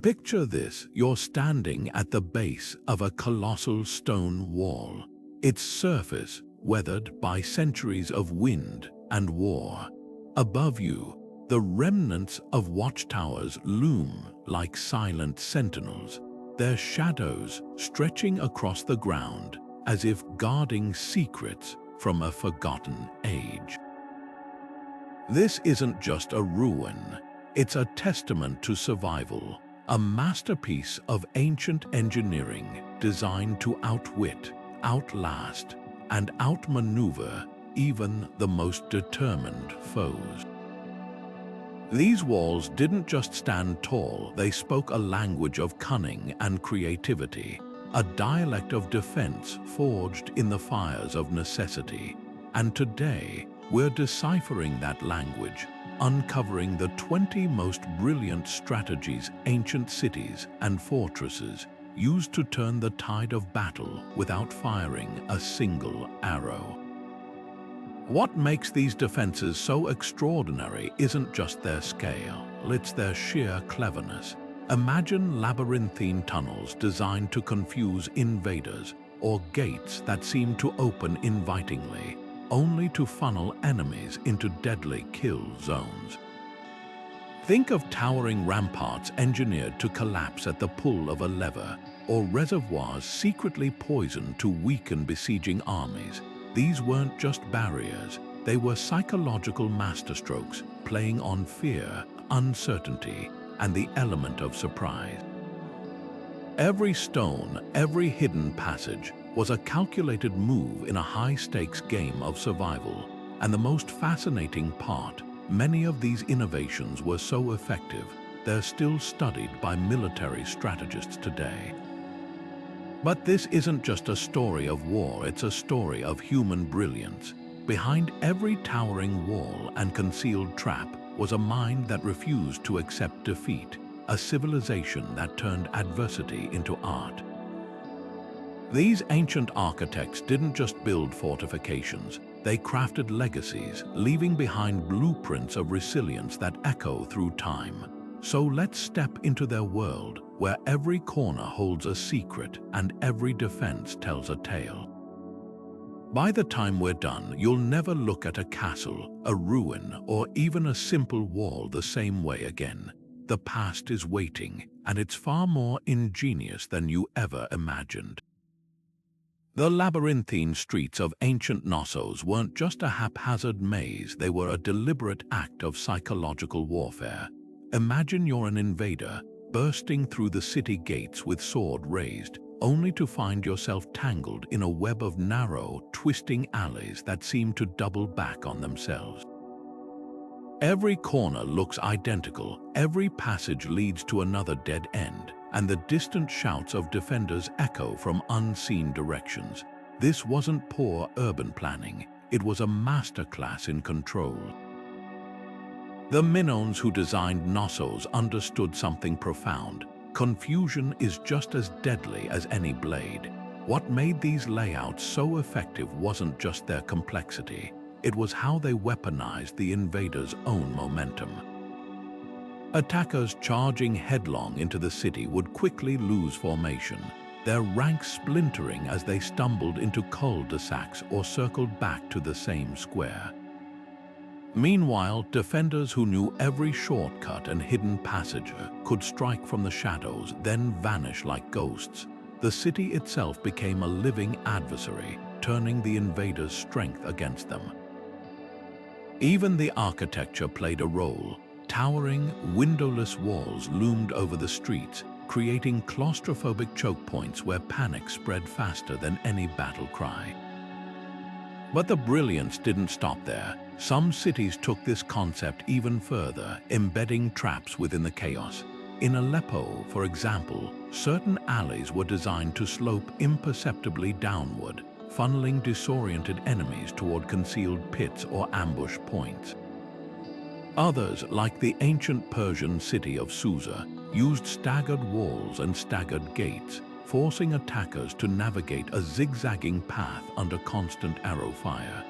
Picture this: you're standing at the base of a colossal stone wall, its surface weathered by centuries of wind and war. Above you, the remnants of watchtowers loom like silent sentinels, their shadows stretching across the ground as if guarding secrets from a forgotten age. This isn't just a ruin, it's a testament to survival, a masterpiece of ancient engineering designed to outwit, outlast, and outmaneuver even the most determined foes. These walls didn't just stand tall, they spoke a language of cunning and creativity, a dialect of defense forged in the fires of necessity. And today, we're deciphering that language, uncovering the 20 most brilliant strategies ancient cities and fortresses used to turn the tide of battle without firing a single arrow. What makes these defenses so extraordinary isn't just their scale, it's their sheer cleverness. Imagine labyrinthine tunnels designed to confuse invaders, or gates that seem to open invitingly, only to funnel enemies into deadly kill zones. Think of towering ramparts engineered to collapse at the pull of a lever, or reservoirs secretly poisoned to weaken besieging armies. These weren't just barriers, they were psychological masterstrokes playing on fear, uncertainty, and the element of surprise. Every stone, every hidden passage was a calculated move in a high-stakes game of survival. And the most fascinating part, many of these innovations were so effective, they're still studied by military strategists today. But this isn't just a story of war, it's a story of human brilliance. Behind every towering wall and concealed trap was a mind that refused to accept defeat, a civilization that turned adversity into art. These ancient architects didn't just build fortifications, they crafted legacies, leaving behind blueprints of resilience that echo through time. So let's step into their world, where every corner holds a secret and every defense tells a tale. By the time we're done, you'll never look at a castle, a ruin, or even a simple wall the same way again. The past is waiting, and it's far more ingenious than you ever imagined. The labyrinthine streets of ancient Nossos weren't just a haphazard maze, they were a deliberate act of psychological warfare. Imagine you're an invader, bursting through the city gates with sword raised, only to find yourself tangled in a web of narrow, twisting alleys that seem to double back on themselves. Every corner looks identical, every passage leads to another dead end, and the distant shouts of defenders echo from unseen directions. This wasn't poor urban planning, it was a masterclass in control. The Minoans who designed Nossos understood something profound. Confusion is just as deadly as any blade. What made these layouts so effective wasn't just their complexity, it was how they weaponized the invaders' own momentum. Attackers charging headlong into the city would quickly lose formation, their ranks splintering as they stumbled into cul-de-sacs or circled back to the same square. Meanwhile, defenders who knew every shortcut and hidden passage could strike from the shadows, then vanish like ghosts. The city itself became a living adversary, turning the invaders' strength against them. Even the architecture played a role. Towering, windowless walls loomed over the streets, creating claustrophobic choke points where panic spread faster than any battle cry. But the brilliance didn't stop there. Some cities took this concept even further, embedding traps within the chaos. In Aleppo, for example, certain alleys were designed to slope imperceptibly downward, funneling disoriented enemies toward concealed pits or ambush points. Others, like the ancient Persian city of Susa, used staggered walls and staggered gates, forcing attackers to navigate a zigzagging path under constant arrow fire.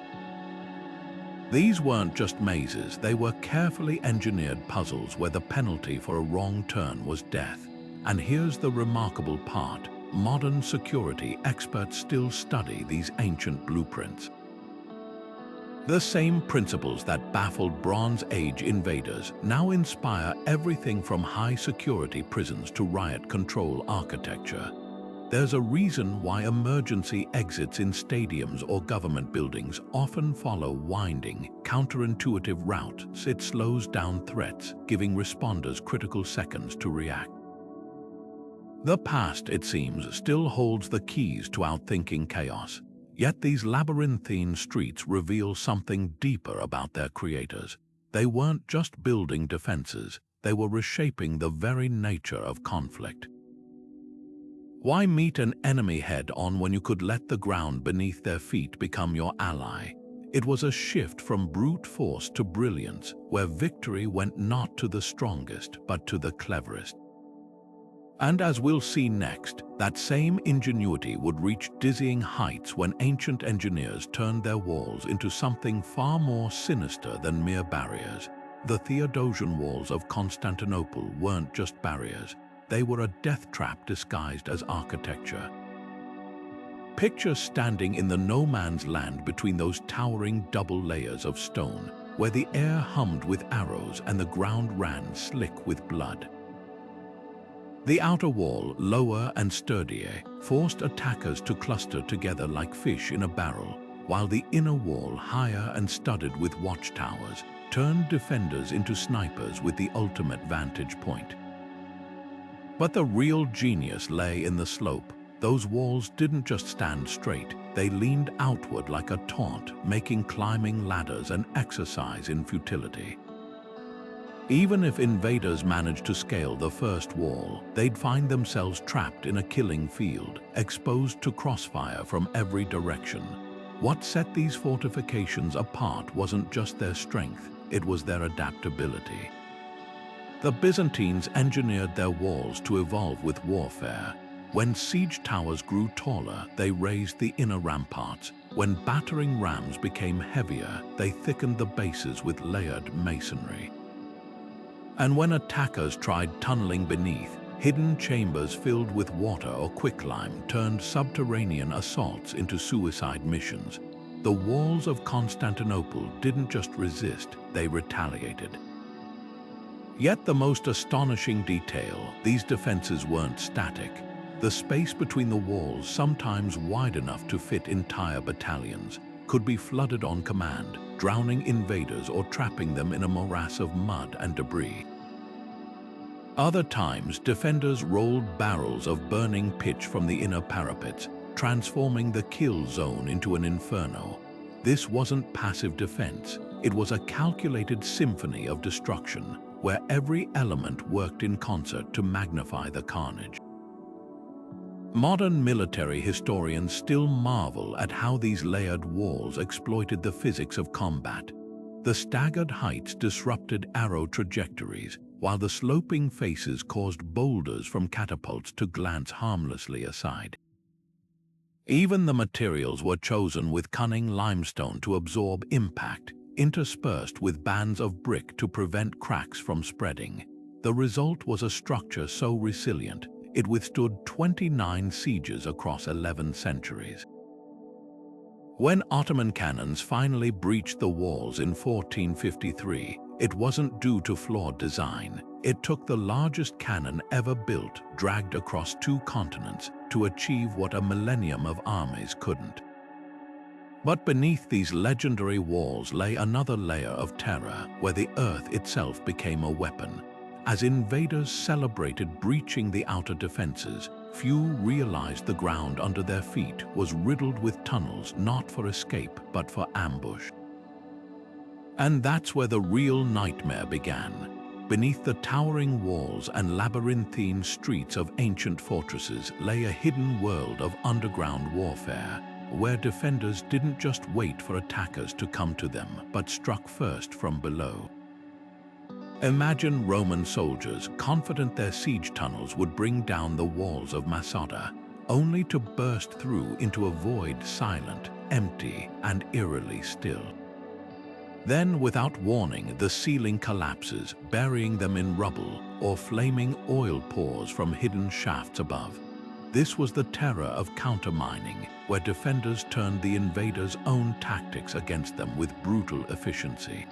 These weren't just mazes, they were carefully engineered puzzles where the penalty for a wrong turn was death. And here's the remarkable part. Modern security experts still study these ancient blueprints. The same principles that baffled Bronze Age invaders now inspire everything from high-security prisons to riot control architecture. There's a reason why emergency exits in stadiums or government buildings often follow winding, counterintuitive routes. It slows down threats, giving responders critical seconds to react. The past, it seems, still holds the keys to outthinking chaos. Yet these labyrinthine streets reveal something deeper about their creators. They weren't just building defenses, they were reshaping the very nature of conflict. Why meet an enemy head-on when you could let the ground beneath their feet become your ally? It was a shift from brute force to brilliance, where victory went not to the strongest, but to the cleverest. And as we'll see next, that same ingenuity would reach dizzying heights when ancient engineers turned their walls into something far more sinister than mere barriers. The Theodosian walls of Constantinople weren't just barriers. They were a death trap disguised as architecture. Picture standing in the no-man's land between those towering double layers of stone, where the air hummed with arrows and the ground ran slick with blood. The outer wall, lower and sturdier, forced attackers to cluster together like fish in a barrel, while the inner wall, higher and studded with watchtowers, turned defenders into snipers with the ultimate vantage point. But the real genius lay in the slope. Those walls didn't just stand straight, they leaned outward like a taunt, making climbing ladders an exercise in futility. Even if invaders managed to scale the first wall, they'd find themselves trapped in a killing field, exposed to crossfire from every direction. What set these fortifications apart wasn't just their strength, it was their adaptability. The Byzantines engineered their walls to evolve with warfare. When siege towers grew taller, they raised the inner ramparts. When battering rams became heavier, they thickened the bases with layered masonry. And when attackers tried tunneling beneath, hidden chambers filled with water or quicklime turned subterranean assaults into suicide missions. The walls of Constantinople didn't just resist, they retaliated. Yet the most astonishing detail, these defenses weren't static. The space between the walls, sometimes wide enough to fit entire battalions, could be flooded on command, drowning invaders or trapping them in a morass of mud and debris. Other times, defenders rolled barrels of burning pitch from the inner parapets, transforming the kill zone into an inferno. This wasn't passive defense, it was a calculated symphony of destruction, where every element worked in concert to magnify the carnage. Modern military historians still marvel at how these layered walls exploited the physics of combat. The staggered heights disrupted arrow trajectories, while the sloping faces caused boulders from catapults to glance harmlessly aside. Even the materials were chosen with cunning limestone to absorb impact, interspersed with bands of brick to prevent cracks from spreading. The result was a structure so resilient, it withstood 29 sieges across 11 centuries. When Ottoman cannons finally breached the walls in 1453, it wasn't due to flawed design. It took the largest cannon ever built, dragged across 2 continents, to achieve what a millennium of armies couldn't. But beneath these legendary walls lay another layer of terror, where the earth itself became a weapon. As invaders celebrated breaching the outer defenses, few realized the ground under their feet was riddled with tunnels not for escape but for ambush. And that's where the real nightmare began. Beneath the towering walls and labyrinthine streets of ancient fortresses lay a hidden world of underground warfare, where defenders didn't just wait for attackers to come to them, but struck first from below. Imagine Roman soldiers confident their siege tunnels would bring down the walls of Masada, only to burst through into a void silent, empty, and eerily still. Then, without warning, the ceiling collapses, burying them in rubble, or flaming oil pours from hidden shafts above. This was the terror of countermining, where defenders turned the invaders' own tactics against them with brutal efficiency.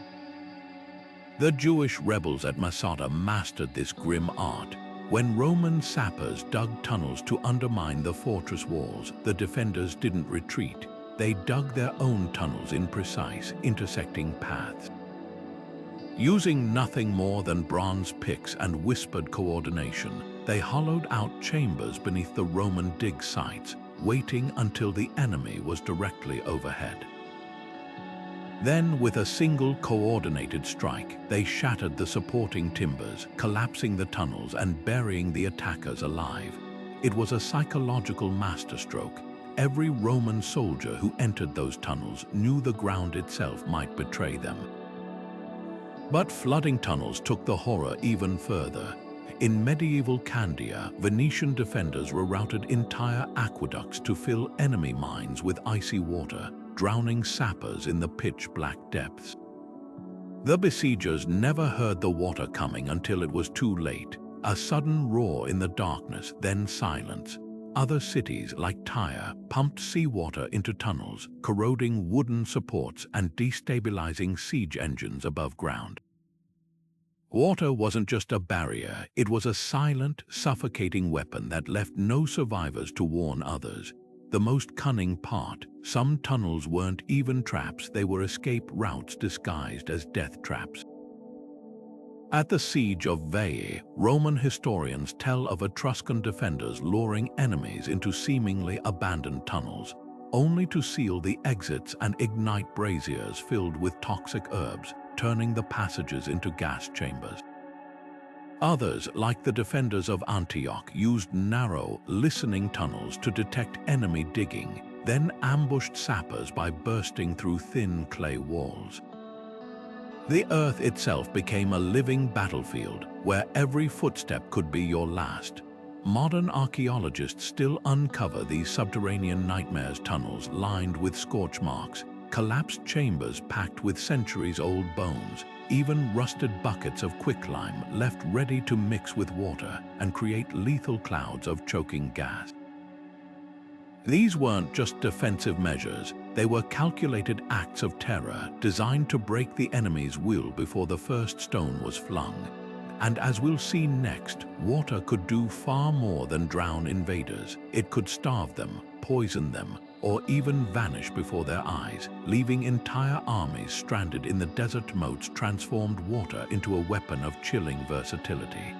The Jewish rebels at Masada mastered this grim art. When Roman sappers dug tunnels to undermine the fortress walls, the defenders didn't retreat. They dug their own tunnels in precise, intersecting paths. Using nothing more than bronze picks and whispered coordination, they hollowed out chambers beneath the Roman dig sites, waiting until the enemy was directly overhead. Then, with a single coordinated strike, they shattered the supporting timbers, collapsing the tunnels and burying the attackers alive. It was a psychological masterstroke. Every Roman soldier who entered those tunnels knew the ground itself might betray them. But flooding tunnels took the horror even further. In medieval Candia, Venetian defenders rerouted entire aqueducts to fill enemy mines with icy water, drowning sappers in the pitch-black depths. The besiegers never heard the water coming until it was too late. A sudden roar in the darkness, then silence. Other cities, like Tyre, pumped seawater into tunnels, corroding wooden supports and destabilizing siege engines above ground. Water wasn't just a barrier, it was a silent, suffocating weapon that left no survivors to warn others. The most cunning part, some tunnels weren't even traps, they were escape routes disguised as death traps. At the siege of Veii, Roman historians tell of Etruscan defenders luring enemies into seemingly abandoned tunnels, only to seal the exits and ignite braziers filled with toxic herbs, turning the passages into gas chambers. Others, like the defenders of Antioch, used narrow, listening tunnels to detect enemy digging, then ambushed sappers by bursting through thin clay walls. The earth itself became a living battlefield where every footstep could be your last. Modern archaeologists still uncover these subterranean nightmares, tunnels lined with scorch marks, collapsed chambers packed with centuries-old bones, even rusted buckets of quicklime left ready to mix with water and create lethal clouds of choking gas. These weren't just defensive measures, they were calculated acts of terror designed to break the enemy's will before the first stone was flung. And as we'll see next, water could do far more than drown invaders. It could starve them, poison them, or even vanish before their eyes, leaving entire armies stranded in the desert. Moats transformed water into a weapon of chilling versatility.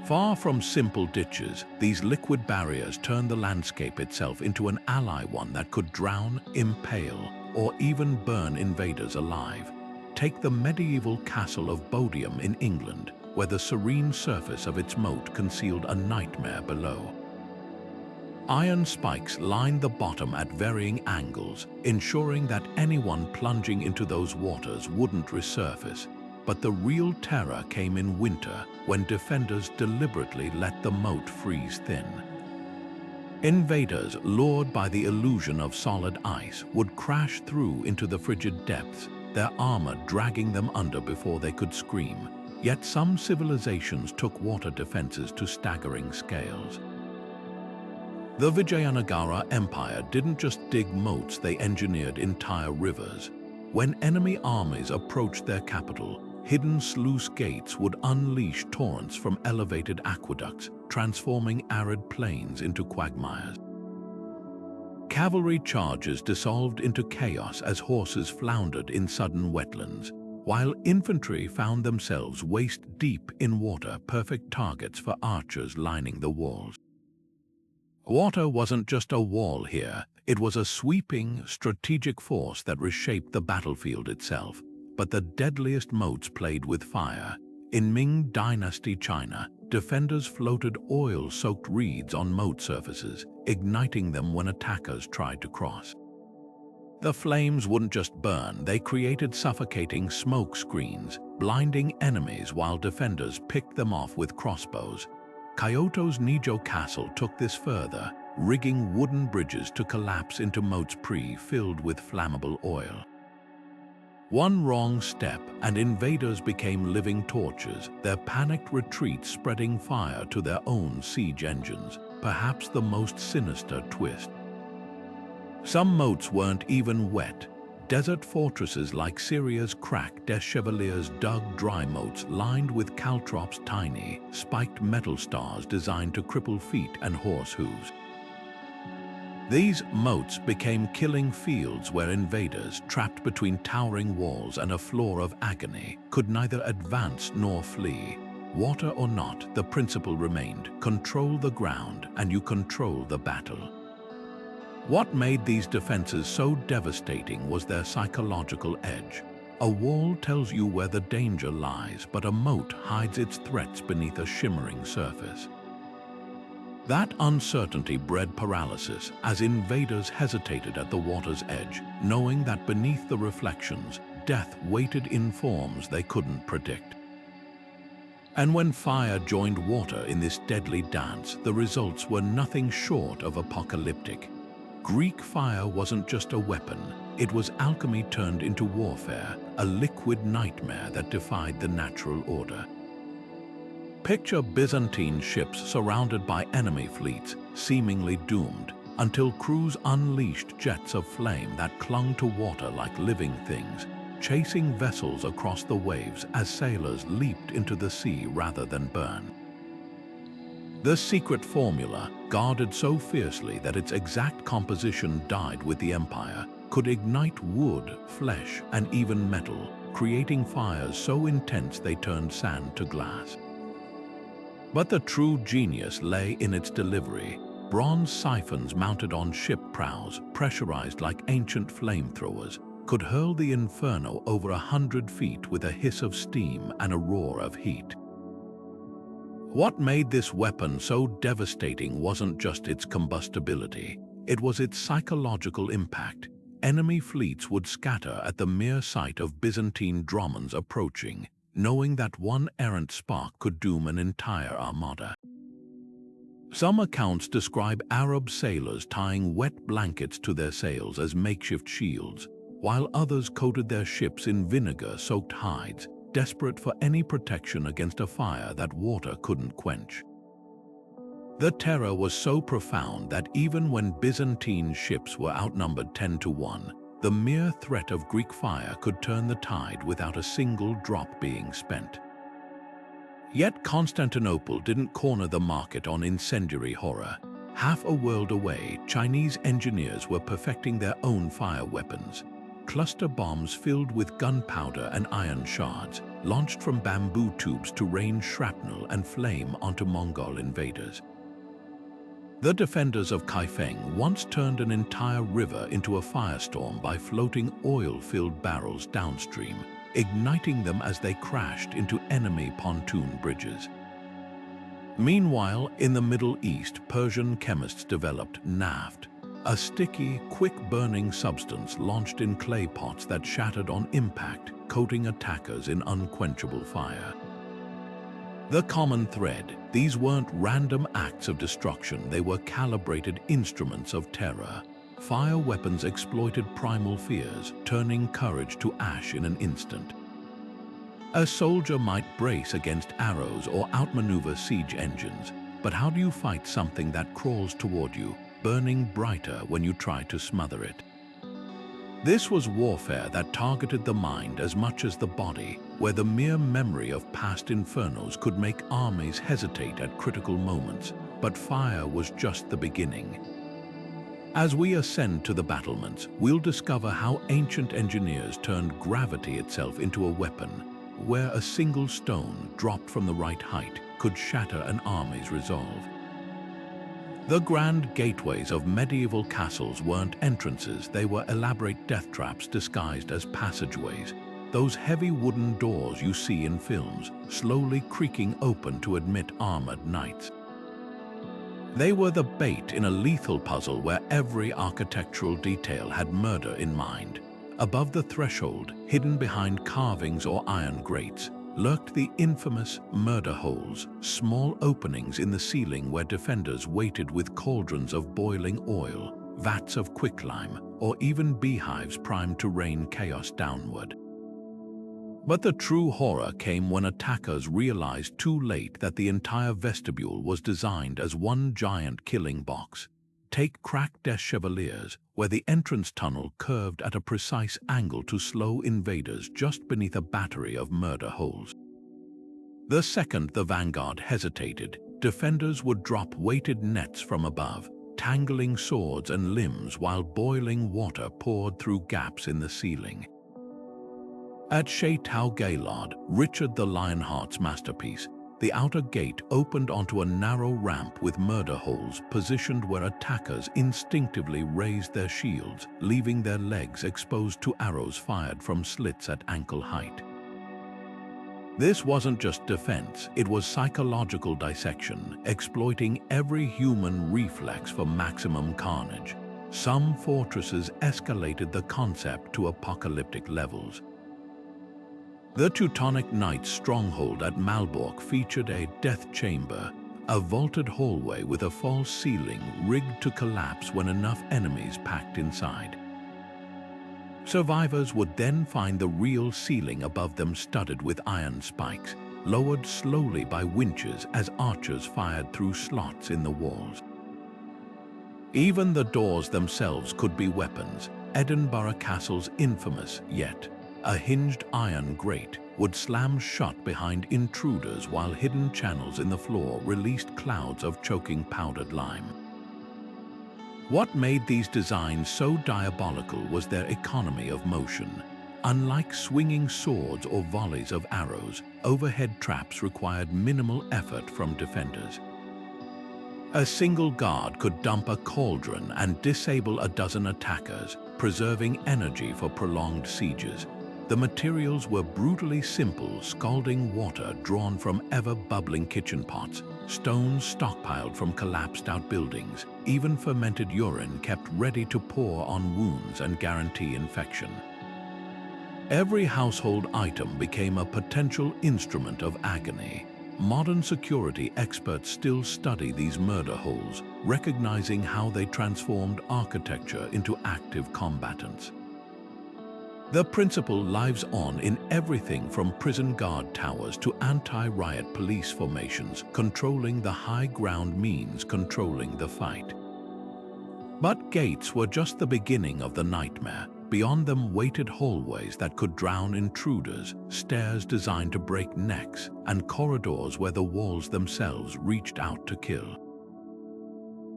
Far from simple ditches, these liquid barriers turned the landscape itself into an ally, one that could drown, impale, or even burn invaders alive. Take the medieval castle of Bodiam in England, where the serene surface of its moat concealed a nightmare below. Iron spikes lined the bottom at varying angles, ensuring that anyone plunging into those waters wouldn't resurface. But the real terror came in winter, when defenders deliberately let the moat freeze thin. Invaders, lured by the illusion of solid ice, would crash through into the frigid depths, their armor dragging them under before they could scream. Yet some civilizations took water defenses to staggering scales. The Vijayanagara Empire didn't just dig moats, they engineered entire rivers. When enemy armies approached their capital, hidden sluice gates would unleash torrents from elevated aqueducts, transforming arid plains into quagmires. Cavalry charges dissolved into chaos as horses floundered in sudden wetlands, while infantry found themselves waist-deep in water, perfect targets for archers lining the walls. Water wasn't just a wall here, it was a sweeping, strategic force that reshaped the battlefield itself. But the deadliest moats played with fire. In Ming Dynasty China, defenders floated oil-soaked reeds on moat surfaces, igniting them when attackers tried to cross. The flames wouldn't just burn, they created suffocating smoke screens, blinding enemies while defenders picked them off with crossbows. Kyoto's Nijo Castle took this further, rigging wooden bridges to collapse into moats filled with flammable oil. One wrong step and invaders became living torches, their panicked retreat spreading fire to their own siege engines, perhaps the most sinister twist. Some moats weren't even wet. Desert fortresses like Syria's Crac des Chevaliers dug dry moats lined with caltrops' tiny, spiked metal stars designed to cripple feet and horse hooves. These moats became killing fields where invaders, trapped between towering walls and a floor of agony, could neither advance nor flee. Water or not, the principle remained: control the ground and you control the battle. What made these defenses so devastating was their psychological edge. A wall tells you where the danger lies, but a moat hides its threats beneath a shimmering surface. That uncertainty bred paralysis as invaders hesitated at the water's edge, knowing that beneath the reflections, death waited in forms they couldn't predict. And when fire joined water in this deadly dance, the results were nothing short of apocalyptic. Greek fire wasn't just a weapon, it was alchemy turned into warfare, a liquid nightmare that defied the natural order. Picture Byzantine ships surrounded by enemy fleets, seemingly doomed, until crews unleashed jets of flame that clung to water like living things, chasing vessels across the waves as sailors leaped into the sea rather than burn. The secret formula, guarded so fiercely that its exact composition died with the empire, could ignite wood, flesh, and even metal, creating fires so intense they turned sand to glass. But the true genius lay in its delivery. Bronze siphons mounted on ship prows, pressurized like ancient flamethrowers, could hurl the inferno over 100 feet with a hiss of steam and a roar of heat. What made this weapon so devastating wasn't just its combustibility, it was its psychological impact. Enemy fleets would scatter at the mere sight of Byzantine dromons approaching, knowing that one errant spark could doom an entire armada. Some accounts describe Arab sailors tying wet blankets to their sails as makeshift shields, while others coated their ships in vinegar-soaked hides, desperate for any protection against a fire that water couldn't quench. The terror was so profound that even when Byzantine ships were outnumbered 10-1, the mere threat of Greek fire could turn the tide without a single drop being spent. Yet Constantinople didn't corner the market on incendiary horror. Half a world away, Chinese engineers were perfecting their own fire weapons. Cluster bombs filled with gunpowder and iron shards, launched from bamboo tubes to rain shrapnel and flame onto Mongol invaders. The defenders of Kaifeng once turned an entire river into a firestorm by floating oil-filled barrels downstream, igniting them as they crashed into enemy pontoon bridges. Meanwhile, in the Middle East, Persian chemists developed naft, a sticky, quick-burning substance launched in clay pots that shattered on impact, coating attackers in unquenchable fire. The common thread: these weren't random acts of destruction, they were calibrated instruments of terror. Fire weapons exploited primal fears, turning courage to ash in an instant. A soldier might brace against arrows or outmaneuver siege engines, but how do you fight something that crawls toward you, burning brighter when you try to smother it? This was warfare that targeted the mind as much as the body, where the mere memory of past infernos could make armies hesitate at critical moments, but fire was just the beginning. As we ascend to the battlements, we'll discover how ancient engineers turned gravity itself into a weapon, where a single stone dropped from the right height could shatter an army's resolve. The grand gateways of medieval castles weren't entrances, they were elaborate death traps disguised as passageways. Those heavy wooden doors you see in films, slowly creaking open to admit armored knights. They were the bait in a lethal puzzle where every architectural detail had murder in mind. Above the threshold, hidden behind carvings or iron grates, lurked the infamous murder holes, small openings in the ceiling where defenders waited with cauldrons of boiling oil, vats of quicklime, or even beehives primed to rain chaos downward. But the true horror came when attackers realized too late that the entire vestibule was designed as one giant killing box. Take Crack des Chevaliers, where the entrance tunnel curved at a precise angle to slow invaders just beneath a battery of murder holes. The second the vanguard hesitated, defenders would drop weighted nets from above, tangling swords and limbs while boiling water poured through gaps in the ceiling. At Chateau Gaillard, Richard the Lionheart's masterpiece, the outer gate opened onto a narrow ramp with murder holes positioned where attackers instinctively raised their shields, leaving their legs exposed to arrows fired from slits at ankle height. This wasn't just defense, it was psychological dissection, exploiting every human reflex for maximum carnage. Some fortresses escalated the concept to apocalyptic levels. The Teutonic Knights' stronghold at Malbork featured a death chamber, a vaulted hallway with a false ceiling rigged to collapse when enough enemies packed inside. Survivors would then find the real ceiling above them studded with iron spikes, lowered slowly by winches as archers fired through slots in the walls. Even the doors themselves could be weapons. Edinburgh Castle's infamous, yet a hinged iron grate would slam shut behind intruders while hidden channels in the floor released clouds of choking powdered lime. What made these designs so diabolical was their economy of motion. Unlike swinging swords or volleys of arrows, overhead traps required minimal effort from defenders. A single guard could dump a cauldron and disable a dozen attackers, preserving energy for prolonged sieges. The materials were brutally simple, scalding water drawn from ever-bubbling kitchen pots, stones stockpiled from collapsed outbuildings, even fermented urine kept ready to pour on wounds and guarantee infection. Every household item became a potential instrument of agony. Modern security experts still study these murder holes, recognizing how they transformed architecture into active combatants. The principle lives on in everything from prison guard towers to anti-riot police formations. Controlling the high ground means controlling the fight. But gates were just the beginning of the nightmare. Beyond them waited hallways that could drown intruders, stairs designed to break necks, and corridors where the walls themselves reached out to kill.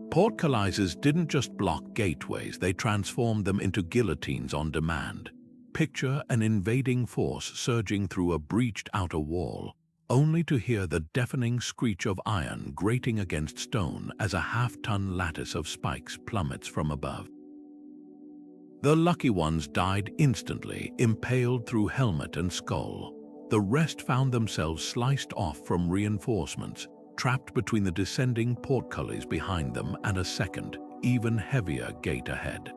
Portcullises didn't just block gateways, they transformed them into guillotines on demand. Picture an invading force surging through a breached outer wall, only to hear the deafening screech of iron grating against stone as a half-ton lattice of spikes plummets from above. The lucky ones died instantly, impaled through helmet and skull. The rest found themselves sliced off from reinforcements, trapped between the descending portcullis behind them and a second, even heavier gate ahead.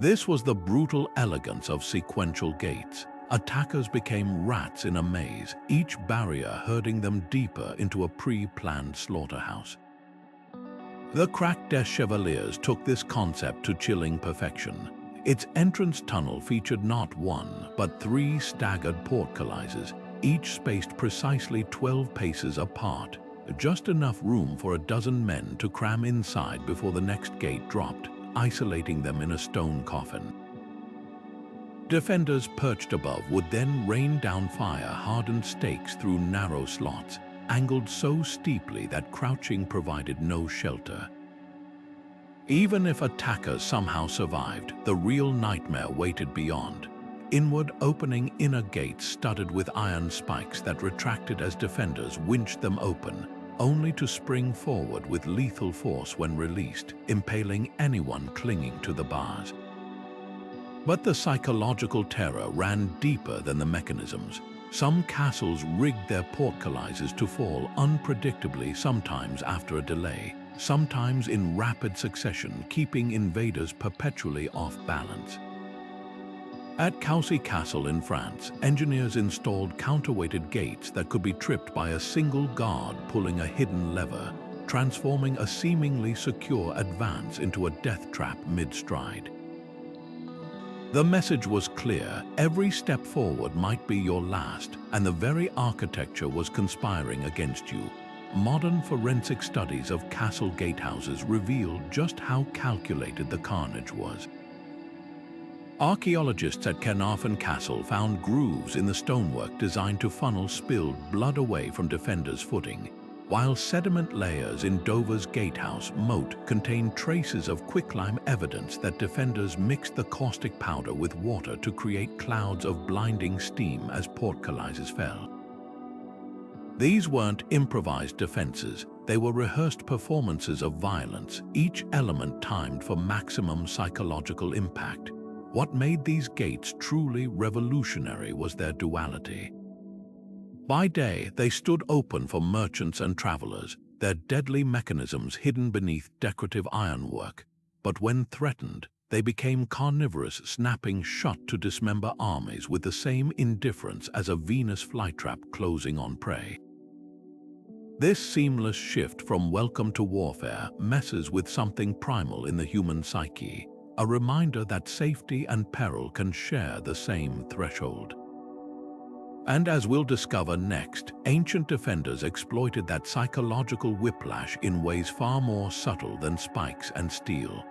This was the brutal elegance of sequential gates. Attackers became rats in a maze, each barrier herding them deeper into a pre-planned slaughterhouse. The Crack des Chevaliers took this concept to chilling perfection. Its entrance tunnel featured not one, but 3 staggered portcullises, each spaced precisely 12 paces apart, just enough room for a dozen men to cram inside before the next gate dropped, isolating them in a stone coffin. Defenders perched above would then rain down fire-hardened stakes through narrow slots, angled so steeply that crouching provided no shelter. Even if attackers somehow survived, the real nightmare waited beyond. Inward opening inner gates studded with iron spikes that retracted as defenders winched them open, only to spring forward with lethal force when released, impaling anyone clinging to the bars. But the psychological terror ran deeper than the mechanisms. Some castles rigged their portcullises to fall unpredictably, sometimes after a delay, sometimes in rapid succession, keeping invaders perpetually off balance. At Coucy Castle in France, engineers installed counterweighted gates that could be tripped by a single guard pulling a hidden lever, transforming a seemingly secure advance into a death trap mid-stride. The message was clear: every step forward might be your last, and the very architecture was conspiring against you. Modern forensic studies of castle gatehouses revealed just how calculated the carnage was. Archaeologists at Caernarfon Castle found grooves in the stonework designed to funnel spilled blood away from defenders' footing, while sediment layers in Dover's gatehouse moat contained traces of quicklime evidence that defenders mixed the caustic powder with water to create clouds of blinding steam as portcullises fell. These weren't improvised defenses, they were rehearsed performances of violence, each element timed for maximum psychological impact. What made these gates truly revolutionary was their duality. By day, they stood open for merchants and travelers, their deadly mechanisms hidden beneath decorative ironwork. But when threatened, they became carnivorous, snapping shut to dismember armies with the same indifference as a Venus flytrap closing on prey. This seamless shift from welcome to warfare messes with something primal in the human psyche, a reminder that safety and peril can share the same threshold. And as we'll discover next, ancient defenders exploited that psychological whiplash in ways far more subtle than spikes and steel.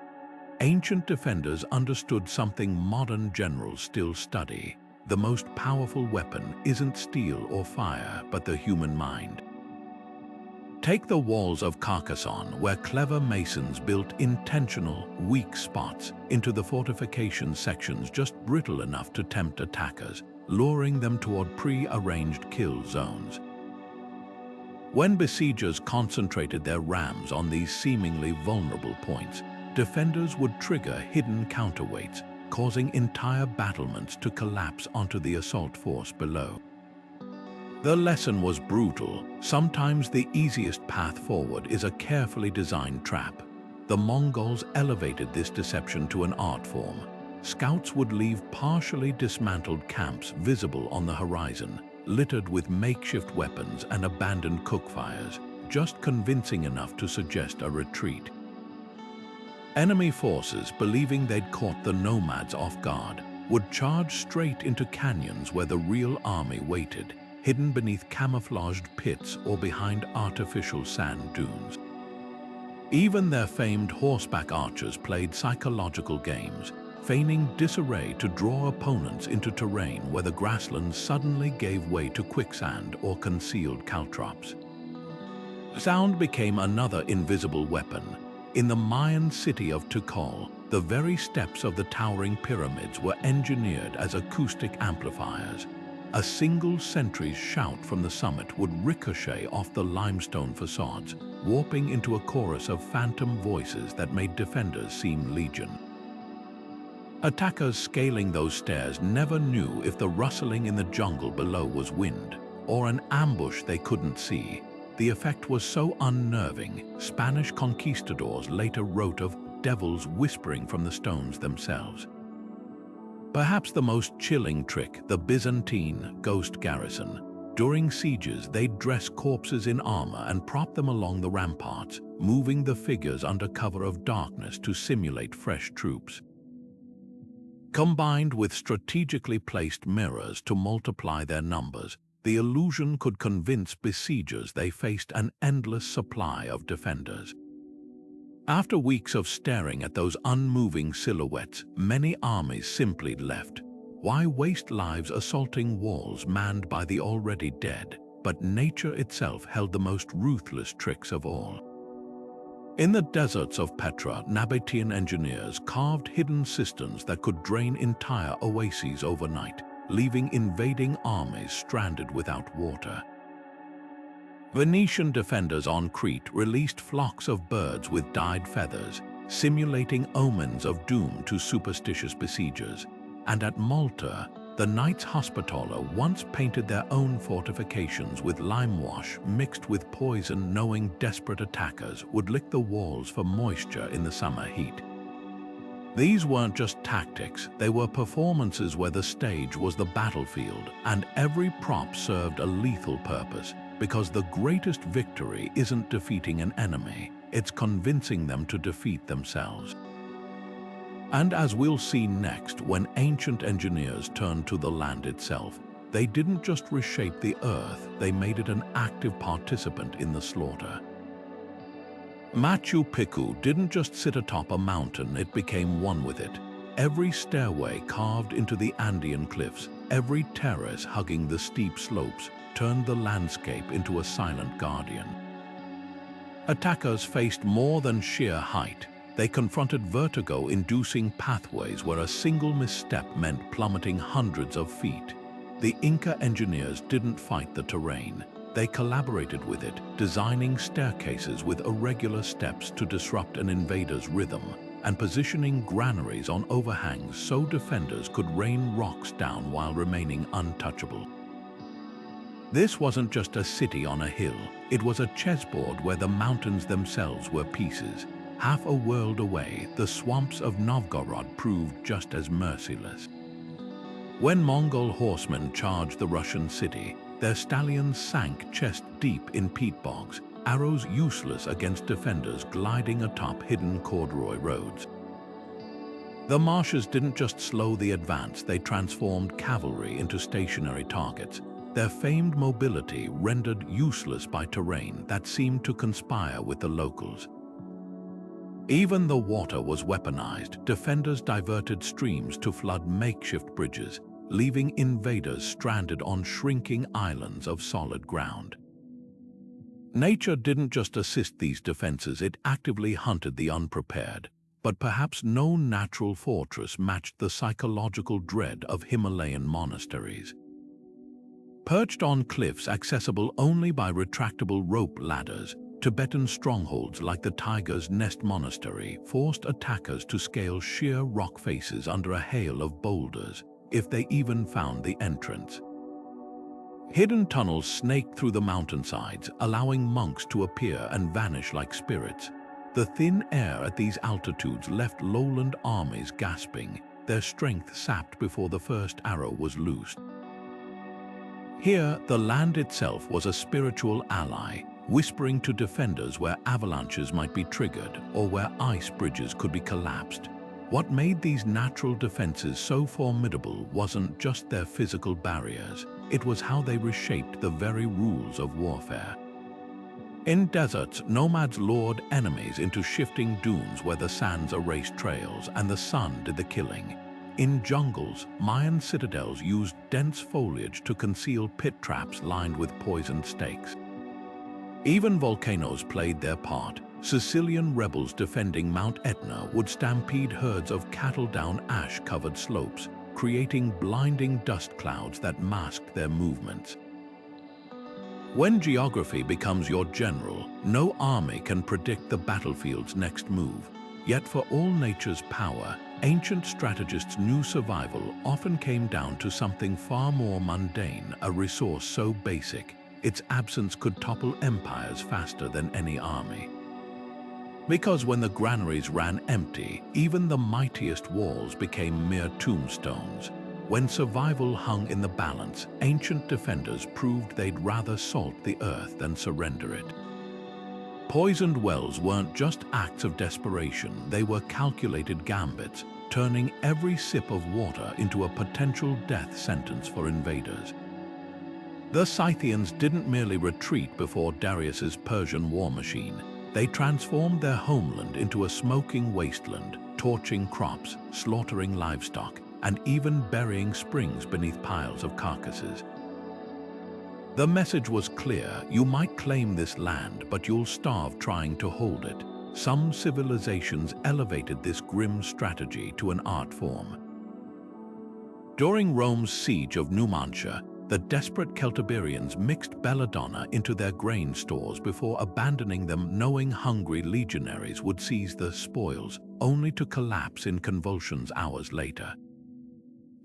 Ancient defenders understood something modern generals still study. The most powerful weapon isn't steel or fire, but the human mind. Take the walls of Carcassonne, where clever masons built intentional, weak spots into the fortification sections just brittle enough to tempt attackers, luring them toward pre-arranged kill zones. When besiegers concentrated their rams on these seemingly vulnerable points, defenders would trigger hidden counterweights, causing entire battlements to collapse onto the assault force below. The lesson was brutal. Sometimes the easiest path forward is a carefully designed trap. The Mongols elevated this deception to an art form. Scouts would leave partially dismantled camps visible on the horizon, littered with makeshift weapons and abandoned cookfires, just convincing enough to suggest a retreat. Enemy forces, believing they'd caught the nomads off guard, would charge straight into canyons where the real army waited, hidden beneath camouflaged pits or behind artificial sand dunes. Even their famed horseback archers played psychological games, feigning disarray to draw opponents into terrain where the grasslands suddenly gave way to quicksand or concealed caltrops. Sound became another invisible weapon. In the Mayan city of Tikal, the very steps of the towering pyramids were engineered as acoustic amplifiers. A single sentry's shout from the summit would ricochet off the limestone facades, warping into a chorus of phantom voices that made defenders seem legion. Attackers scaling those stairs never knew if the rustling in the jungle below was wind or an ambush they couldn't see. The effect was so unnerving, Spanish conquistadors later wrote of devils whispering from the stones themselves. Perhaps the most chilling trick, the Byzantine ghost garrison. During sieges, they'd dress corpses in armor and prop them along the ramparts, moving the figures under cover of darkness to simulate fresh troops. Combined with strategically placed mirrors to multiply their numbers, the illusion could convince besiegers they faced an endless supply of defenders. After weeks of staring at those unmoving silhouettes, many armies simply left. Why waste lives assaulting walls manned by the already dead? But nature itself held the most ruthless tricks of all. In the deserts of Petra, Nabatean engineers carved hidden cisterns that could drain entire oases overnight, leaving invading armies stranded without water. Venetian defenders on Crete released flocks of birds with dyed feathers, simulating omens of doom to superstitious besiegers. And at Malta, the Knights Hospitaller once painted their own fortifications with lime wash mixed with poison, knowing desperate attackers would lick the walls for moisture in the summer heat. These weren't just tactics, they were performances where the stage was the battlefield and every prop served a lethal purpose. Because the greatest victory isn't defeating an enemy, it's convincing them to defeat themselves. And as we'll see next, when ancient engineers turned to the land itself, they didn't just reshape the earth, they made it an active participant in the slaughter. Machu Picchu didn't just sit atop a mountain, it became one with it. Every stairway carved into the Andean cliffs, every terrace hugging the steep slopes, turned the landscape into a silent guardian. Attackers faced more than sheer height. They confronted vertigo-inducing pathways where a single misstep meant plummeting hundreds of feet. The Inca engineers didn't fight the terrain. They collaborated with it, designing staircases with irregular steps to disrupt an invader's rhythm, and positioning granaries on overhangs so defenders could rain rocks down while remaining untouchable. This wasn't just a city on a hill, it was a chessboard where the mountains themselves were pieces. Half a world away, the swamps of Novgorod proved just as merciless. When Mongol horsemen charged the Russian city, their stallions sank chest-deep in peat bogs, arrows useless against defenders gliding atop hidden corduroy roads. The marshes didn't just slow the advance, they transformed cavalry into stationary targets. Their famed mobility rendered useless by terrain that seemed to conspire with the locals. Even the water was weaponized. Defenders diverted streams to flood makeshift bridges, leaving invaders stranded on shrinking islands of solid ground. Nature didn't just assist these defenses, it actively hunted the unprepared. But perhaps no natural fortress matched the psychological dread of Himalayan monasteries. Perched on cliffs accessible only by retractable rope ladders, Tibetan strongholds like the Tiger's Nest Monastery forced attackers to scale sheer rock faces under a hail of boulders, if they even found the entrance. Hidden tunnels snaked through the mountainsides, allowing monks to appear and vanish like spirits. The thin air at these altitudes left lowland armies gasping, their strength sapped before the first arrow was loosed. Here, the land itself was a spiritual ally, whispering to defenders where avalanches might be triggered or where ice bridges could be collapsed. What made these natural defenses so formidable wasn't just their physical barriers, it was how they reshaped the very rules of warfare. In deserts, nomads lured enemies into shifting dunes where the sands erased trails and the sun did the killing. In jungles, Mayan citadels used dense foliage to conceal pit traps lined with poisoned stakes. Even volcanoes played their part. Sicilian rebels defending Mount Etna would stampede herds of cattle down ash-covered slopes, creating blinding dust clouds that masked their movements. When geography becomes your general, no army can predict the battlefield's next move. Yet for all nature's power, ancient strategists knew survival often came down to something far more mundane, a resource so basic, its absence could topple empires faster than any army. Because when the granaries ran empty, even the mightiest walls became mere tombstones. When survival hung in the balance, ancient defenders proved they'd rather salt the earth than surrender it. Poisoned wells weren't just acts of desperation, they were calculated gambits, turning every sip of water into a potential death sentence for invaders. The Scythians didn't merely retreat before Darius's Persian war machine. They transformed their homeland into a smoking wasteland, torching crops, slaughtering livestock, and even burying springs beneath piles of carcasses. The message was clear: you might claim this land, but you'll starve trying to hold it. Some civilizations elevated this grim strategy to an art form. During Rome's siege of Numantia, the desperate Celtiberians mixed belladonna into their grain stores before abandoning them, knowing hungry legionaries would seize the spoils, only to collapse in convulsions hours later.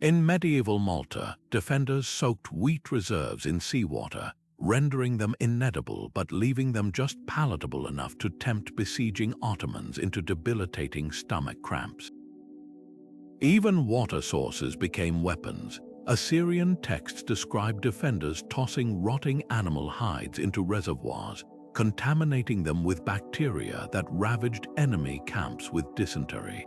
In medieval Malta, defenders soaked wheat reserves in seawater, rendering them inedible but leaving them just palatable enough to tempt besieging Ottomans into debilitating stomach cramps. Even water sources became weapons. Assyrian texts describe defenders tossing rotting animal hides into reservoirs, contaminating them with bacteria that ravaged enemy camps with dysentery.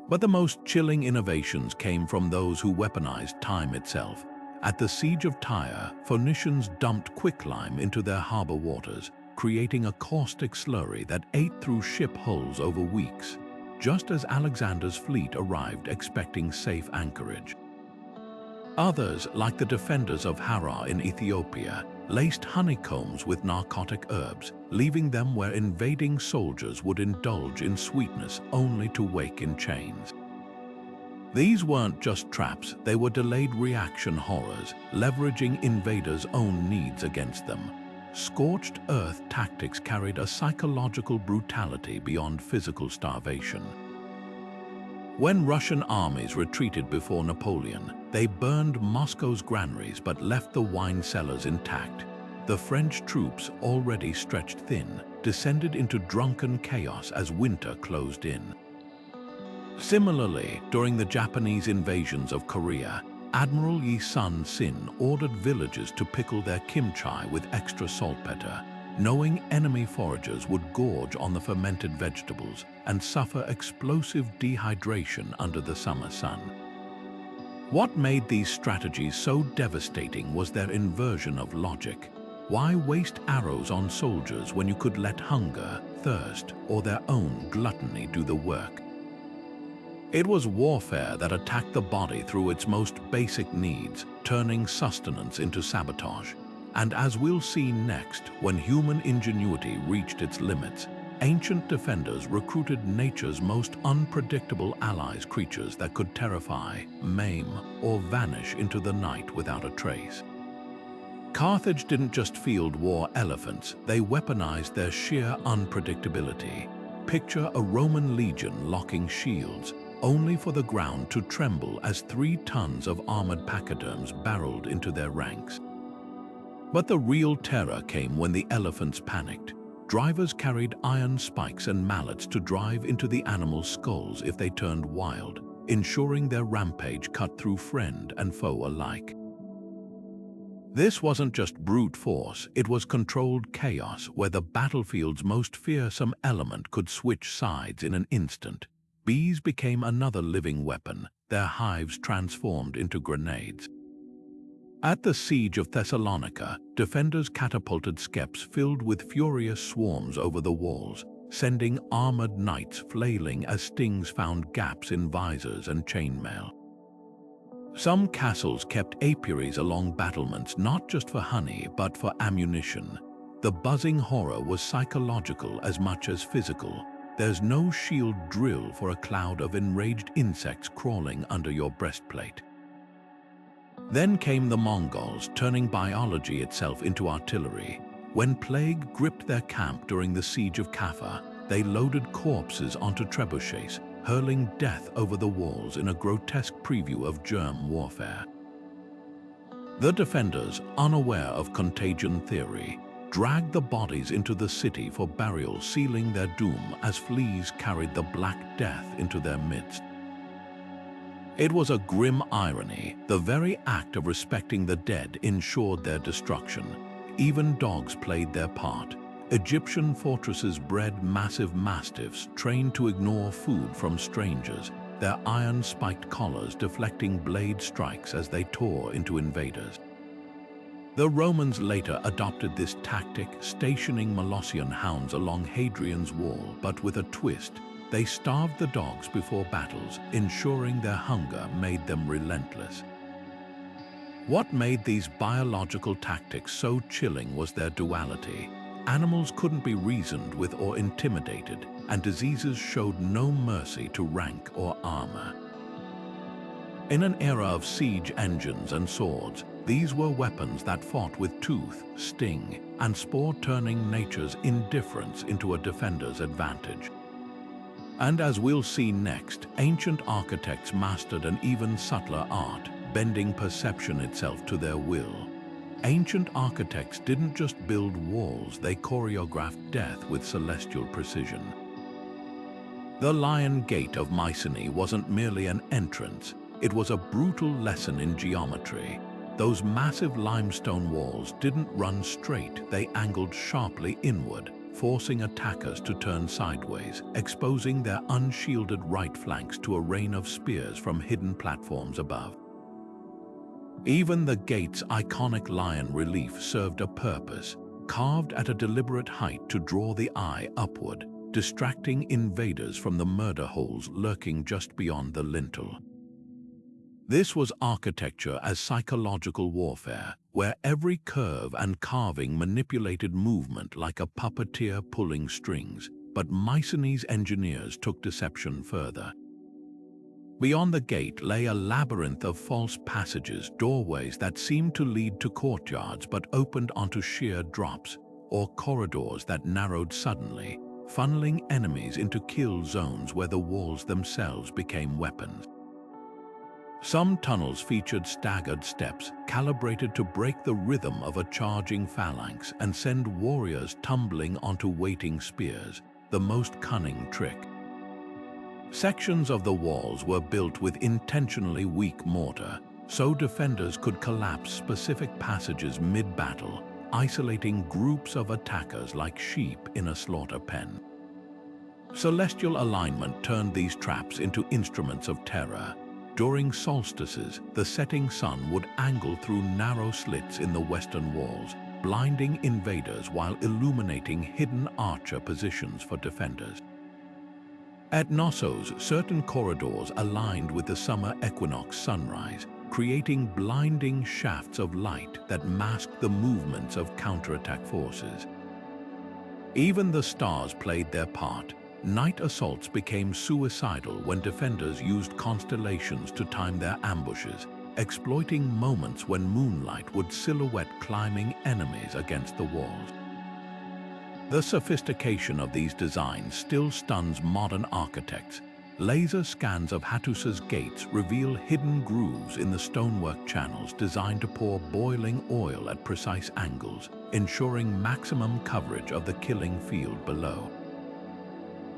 But the most chilling innovations came from those who weaponized time itself. At the Siege of Tyre, Phoenicians dumped quicklime into their harbor waters, creating a caustic slurry that ate through ship hulls over weeks, just as Alexander's fleet arrived expecting safe anchorage. Others, like the defenders of Harar in Ethiopia, laced honeycombs with narcotic herbs, leaving them where invading soldiers would indulge in sweetness only to wake in chains. These weren't just traps, they were delayed reaction horrors, leveraging invaders' own needs against them. Scorched earth tactics carried a psychological brutality beyond physical starvation. When Russian armies retreated before Napoleon, they burned Moscow's granaries but left the wine cellars intact. The French troops, already stretched thin, descended into drunken chaos as winter closed in. Similarly, during the Japanese invasions of Korea, Admiral Yi Sun-sin ordered villagers to pickle their kimchi with extra saltpeter, knowing enemy foragers would gorge on the fermented vegetables and suffer explosive dehydration under the summer sun. What made these strategies so devastating was their inversion of logic. Why waste arrows on soldiers when you could let hunger, thirst, or their own gluttony do the work? It was warfare that attacked the body through its most basic needs, turning sustenance into sabotage. And as we'll see next, when human ingenuity reached its limits, ancient defenders recruited nature's most unpredictable allies, creatures that could terrify, maim, or vanish into the night without a trace. Carthage didn't just field war elephants, they weaponized their sheer unpredictability. Picture a Roman legion locking shields, only for the ground to tremble as 3 tons of armored pachyderms barreled into their ranks. But the real terror came when the elephants panicked. Drivers carried iron spikes and mallets to drive into the animals' skulls if they turned wild, ensuring their rampage cut through friend and foe alike. This wasn't just brute force, it was controlled chaos where the battlefield's most fearsome element could switch sides in an instant. Bees became another living weapon, their hives transformed into grenades. At the Siege of Thessalonica, defenders catapulted skeps filled with furious swarms over the walls, sending armored knights flailing as stings found gaps in visors and chainmail. Some castles kept apiaries along battlements not just for honey but for ammunition. The buzzing horror was psychological as much as physical. There's no shield drill for a cloud of enraged insects crawling under your breastplate. Then came the Mongols, turning biology itself into artillery. When plague gripped their camp during the siege of Kaffa, they loaded corpses onto trebuchets, hurling death over the walls in a grotesque preview of germ warfare. The defenders, unaware of contagion theory, dragged the bodies into the city for burial, sealing their doom as fleas carried the Black Death into their midst. It was a grim irony. The very act of respecting the dead ensured their destruction. Even dogs played their part. Egyptian fortresses bred massive mastiffs trained to ignore food from strangers, their iron-spiked collars deflecting blade strikes as they tore into invaders. The Romans later adopted this tactic, stationing Molossian hounds along Hadrian's wall, but with a twist. They starved the dogs before battles, ensuring their hunger made them relentless. What made these biological tactics so chilling was their duality. Animals couldn't be reasoned with or intimidated, and diseases showed no mercy to rank or armor. In an era of siege engines and swords, these were weapons that fought with tooth, sting, and spore, turning nature's indifference into a defender's advantage. And as we'll see next, ancient architects mastered an even subtler art, bending perception itself to their will. Ancient architects didn't just build walls, they choreographed death with celestial precision. The Lion Gate of Mycenae wasn't merely an entrance, it was a brutal lesson in geometry. Those massive limestone walls didn't run straight, they angled sharply inward, forcing attackers to turn sideways, exposing their unshielded right flanks to a rain of spears from hidden platforms above. Even the gate's iconic lion relief served a purpose, carved at a deliberate height to draw the eye upward, distracting invaders from the murder holes lurking just beyond the lintel. This was architecture as psychological warfare, where every curve and carving manipulated movement like a puppeteer pulling strings, but Mycenae's engineers took deception further. Beyond the gate lay a labyrinth of false passages, doorways that seemed to lead to courtyards but opened onto sheer drops, or corridors that narrowed suddenly, funneling enemies into kill zones where the walls themselves became weapons. Some tunnels featured staggered steps, calibrated to break the rhythm of a charging phalanx and send warriors tumbling onto waiting spears, the most cunning trick. Sections of the walls were built with intentionally weak mortar, so defenders could collapse specific passages mid-battle, isolating groups of attackers like sheep in a slaughter pen. Celestial alignment turned these traps into instruments of terror. During solstices, the setting sun would angle through narrow slits in the western walls, blinding invaders while illuminating hidden archer positions for defenders. At Nossos, certain corridors aligned with the summer equinox sunrise, creating blinding shafts of light that masked the movements of counterattack forces. Even the stars played their part. Night assaults became suicidal when defenders used constellations to time their ambushes, exploiting moments when moonlight would silhouette climbing enemies against the walls. The sophistication of these designs still stuns modern architects. Laser scans of Hattus's gates reveal hidden grooves in the stonework channels designed to pour boiling oil at precise angles, ensuring maximum coverage of the killing field below.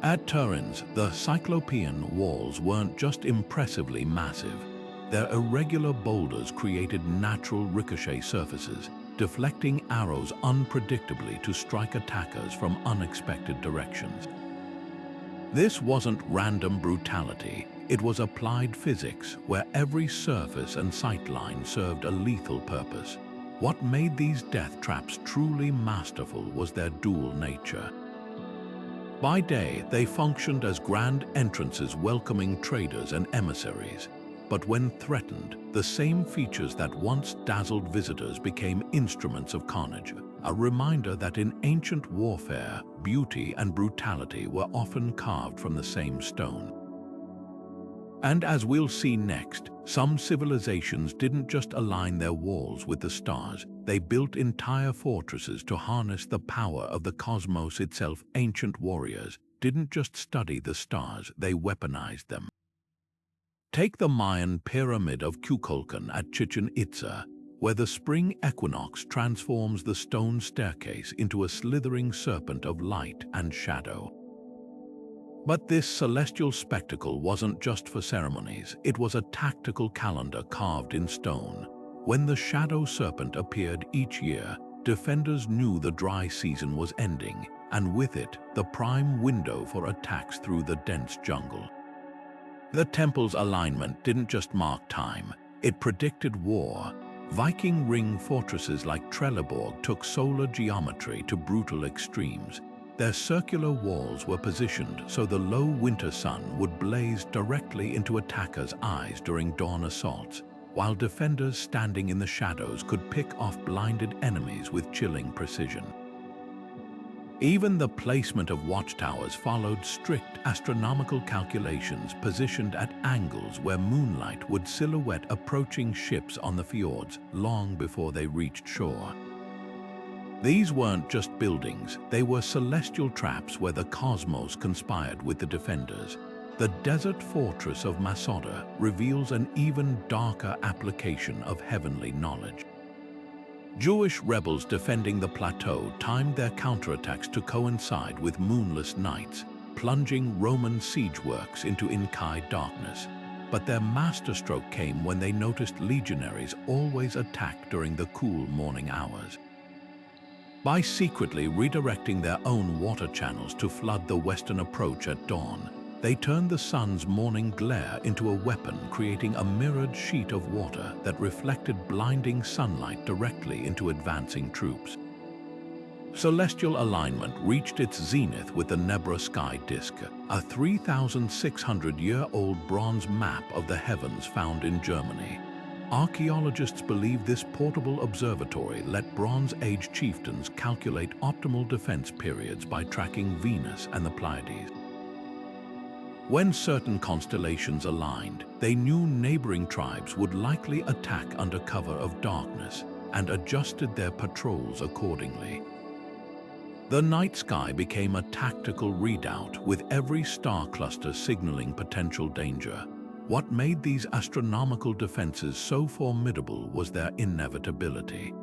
At Turin's, the Cyclopean walls weren't just impressively massive. Their irregular boulders created natural ricochet surfaces, deflecting arrows unpredictably to strike attackers from unexpected directions. This wasn't random brutality, it was applied physics where every surface and sightline served a lethal purpose. What made these death traps truly masterful was their dual nature. By day, they functioned as grand entrances welcoming traders and emissaries. But when threatened, the same features that once dazzled visitors became instruments of carnage, a reminder that in ancient warfare, beauty and brutality were often carved from the same stone. And as we'll see next, some civilizations didn't just align their walls with the stars, they built entire fortresses to harness the power of the cosmos itself. Ancient warriors didn't just study the stars, they weaponized them. Take the Mayan pyramid of Kukulkan at Chichen Itza, where the spring equinox transforms the stone staircase into a slithering serpent of light and shadow. But this celestial spectacle wasn't just for ceremonies, it was a tactical calendar carved in stone. When the shadow serpent appeared each year, defenders knew the dry season was ending, and with it, the prime window for attacks through the dense jungle. The temple's alignment didn't just mark time, it predicted war. Viking ring fortresses like Trelleborg took solar geometry to brutal extremes. Their circular walls were positioned so the low winter sun would blaze directly into attackers' eyes during dawn assaults, while defenders standing in the shadows could pick off blinded enemies with chilling precision. Even the placement of watchtowers followed strict astronomical calculations positioned at angles where moonlight would silhouette approaching ships on the fjords long before they reached shore. These weren't just buildings, they were celestial traps where the cosmos conspired with the defenders. The desert fortress of Masada reveals an even darker application of heavenly knowledge. Jewish rebels defending the plateau timed their counterattacks to coincide with moonless nights, plunging Roman siege works into Inkai darkness. But their masterstroke came when they noticed legionaries always attacked during the cool morning hours. By secretly redirecting their own water channels to flood the western approach at dawn, they turned the sun's morning glare into a weapon, creating a mirrored sheet of water that reflected blinding sunlight directly into advancing troops. Celestial alignment reached its zenith with the Nebra sky disk, a 3,600-year-old bronze map of the heavens found in Germany. Archaeologists believe this portable observatory let Bronze Age chieftains calculate optimal defense periods by tracking Venus and the Pleiades. When certain constellations aligned, they knew neighboring tribes would likely attack under cover of darkness and adjusted their patrols accordingly. The night sky became a tactical redoubt, with every star cluster signaling potential danger. What made these astronomical defenses so formidable was their inevitability.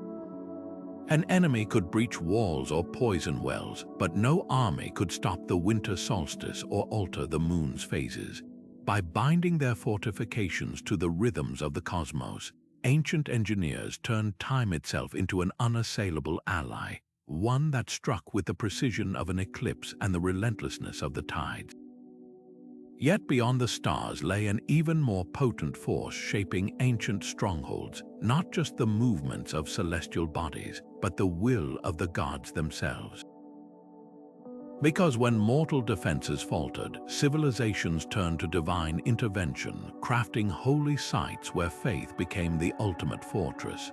An enemy could breach walls or poison wells, but no army could stop the winter solstice or alter the moon's phases. By binding their fortifications to the rhythms of the cosmos, ancient engineers turned time itself into an unassailable ally, one that struck with the precision of an eclipse and the relentlessness of the tides. Yet beyond the stars lay an even more potent force shaping ancient strongholds, not just the movements of celestial bodies, but the will of the gods themselves. Because when mortal defenses faltered, civilizations turned to divine intervention, crafting holy sites where faith became the ultimate fortress.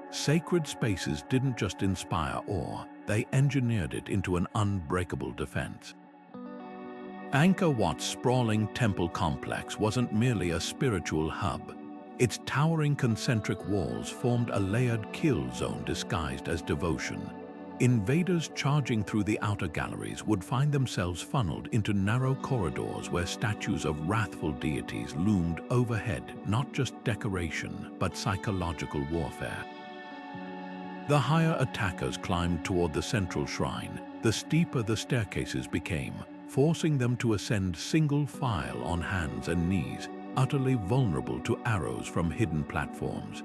Sacred spaces didn't just inspire awe, they engineered it into an unbreakable defense. Angkor Wat's sprawling temple complex wasn't merely a spiritual hub. Its towering concentric walls formed a layered kill zone disguised as devotion. Invaders charging through the outer galleries would find themselves funneled into narrow corridors where statues of wrathful deities loomed overhead, not just decoration, but psychological warfare. The higher attackers climbed toward the central shrine, the steeper the staircases became, forcing them to ascend single file on hands and knees, utterly vulnerable to arrows from hidden platforms.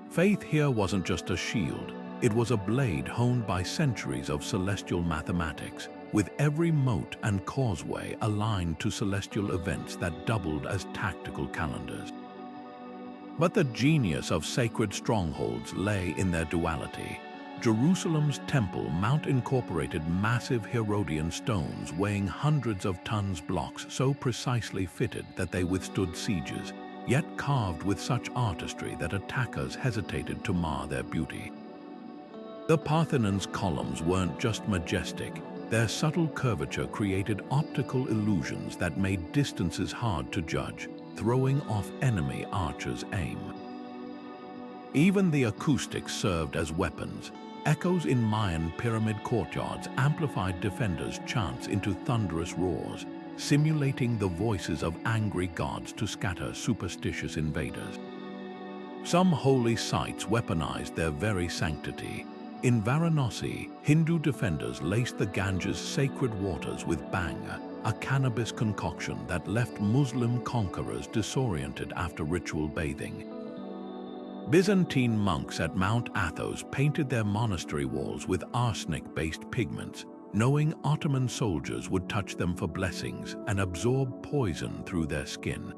Faith here wasn't just a shield, it was a blade honed by centuries of celestial mathematics, with every moat and causeway aligned to celestial events that doubled as tactical calendars. But the genius of sacred strongholds lay in their duality. Jerusalem's Temple Mount incorporated massive Herodian stones weighing hundreds of tons, blocks so precisely fitted that they withstood sieges, yet carved with such artistry that attackers hesitated to mar their beauty. The Parthenon's columns weren't just majestic, their subtle curvature created optical illusions that made distances hard to judge, throwing off enemy archers' aim. Even the acoustics served as weapons. Echoes in Mayan pyramid courtyards amplified defenders' chants into thunderous roars, simulating the voices of angry gods to scatter superstitious invaders. Some holy sites weaponized their very sanctity. In Varanasi, Hindu defenders laced the Ganges' sacred waters with bang, a cannabis concoction that left Muslim conquerors disoriented after ritual bathing. Byzantine monks at Mount Athos painted their monastery walls with arsenic-based pigments, knowing Ottoman soldiers would touch them for blessings and absorb poison through their skin.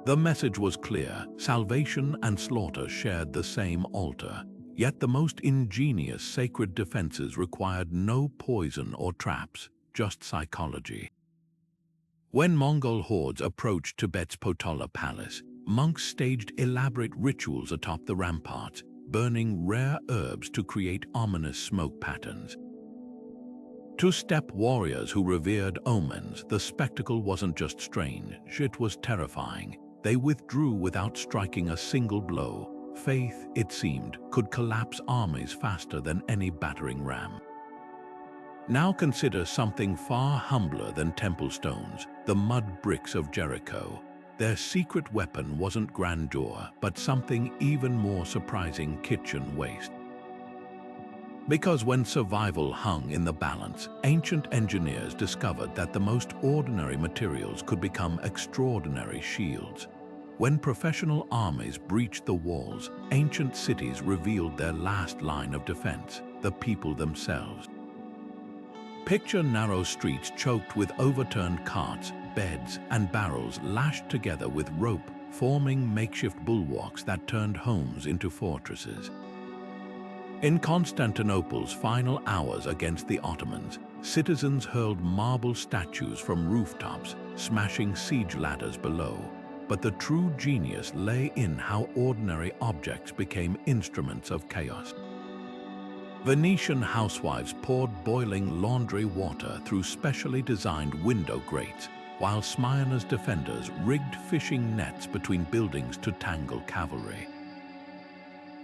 The message was clear: salvation and slaughter shared the same altar, yet the most ingenious sacred defenses required no poison or traps, just psychology. When Mongol hordes approached Tibet's Potala Palace, monks staged elaborate rituals atop the ramparts, burning rare herbs to create ominous smoke patterns. To steppe warriors who revered omens, the spectacle wasn't just strange, it was terrifying. They withdrew without striking a single blow. Faith, it seemed, could collapse armies faster than any battering ram. Now consider something far humbler than temple stones, the mud bricks of Jericho. Their secret weapon wasn't grandeur, but something even more surprising: kitchen waste. Because when survival hung in the balance, ancient engineers discovered that the most ordinary materials could become extraordinary shields. When professional armies breached the walls, ancient cities revealed their last line of defense, the people themselves. Picture narrow streets choked with overturned carts, beds, and barrels lashed together with rope, forming makeshift bulwarks that turned homes into fortresses. In Constantinople's final hours against the Ottomans, citizens hurled marble statues from rooftops, smashing siege ladders below. But the true genius lay in how ordinary objects became instruments of chaos. Venetian housewives poured boiling laundry water through specially designed window grates, while Smyrna's defenders rigged fishing nets between buildings to tangle cavalry.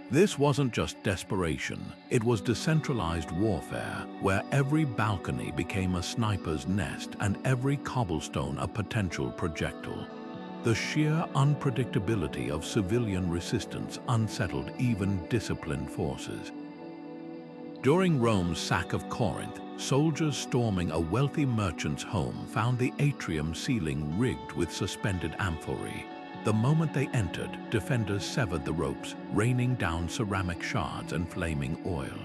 This wasn't just desperation, it was decentralized warfare, where every balcony became a sniper's nest and every cobblestone a potential projectile. The sheer unpredictability of civilian resistance unsettled even disciplined forces. During Rome's sack of Corinth, soldiers storming a wealthy merchant's home found the atrium ceiling rigged with suspended amphorae. The moment they entered, defenders severed the ropes, raining down ceramic shards and flaming oil.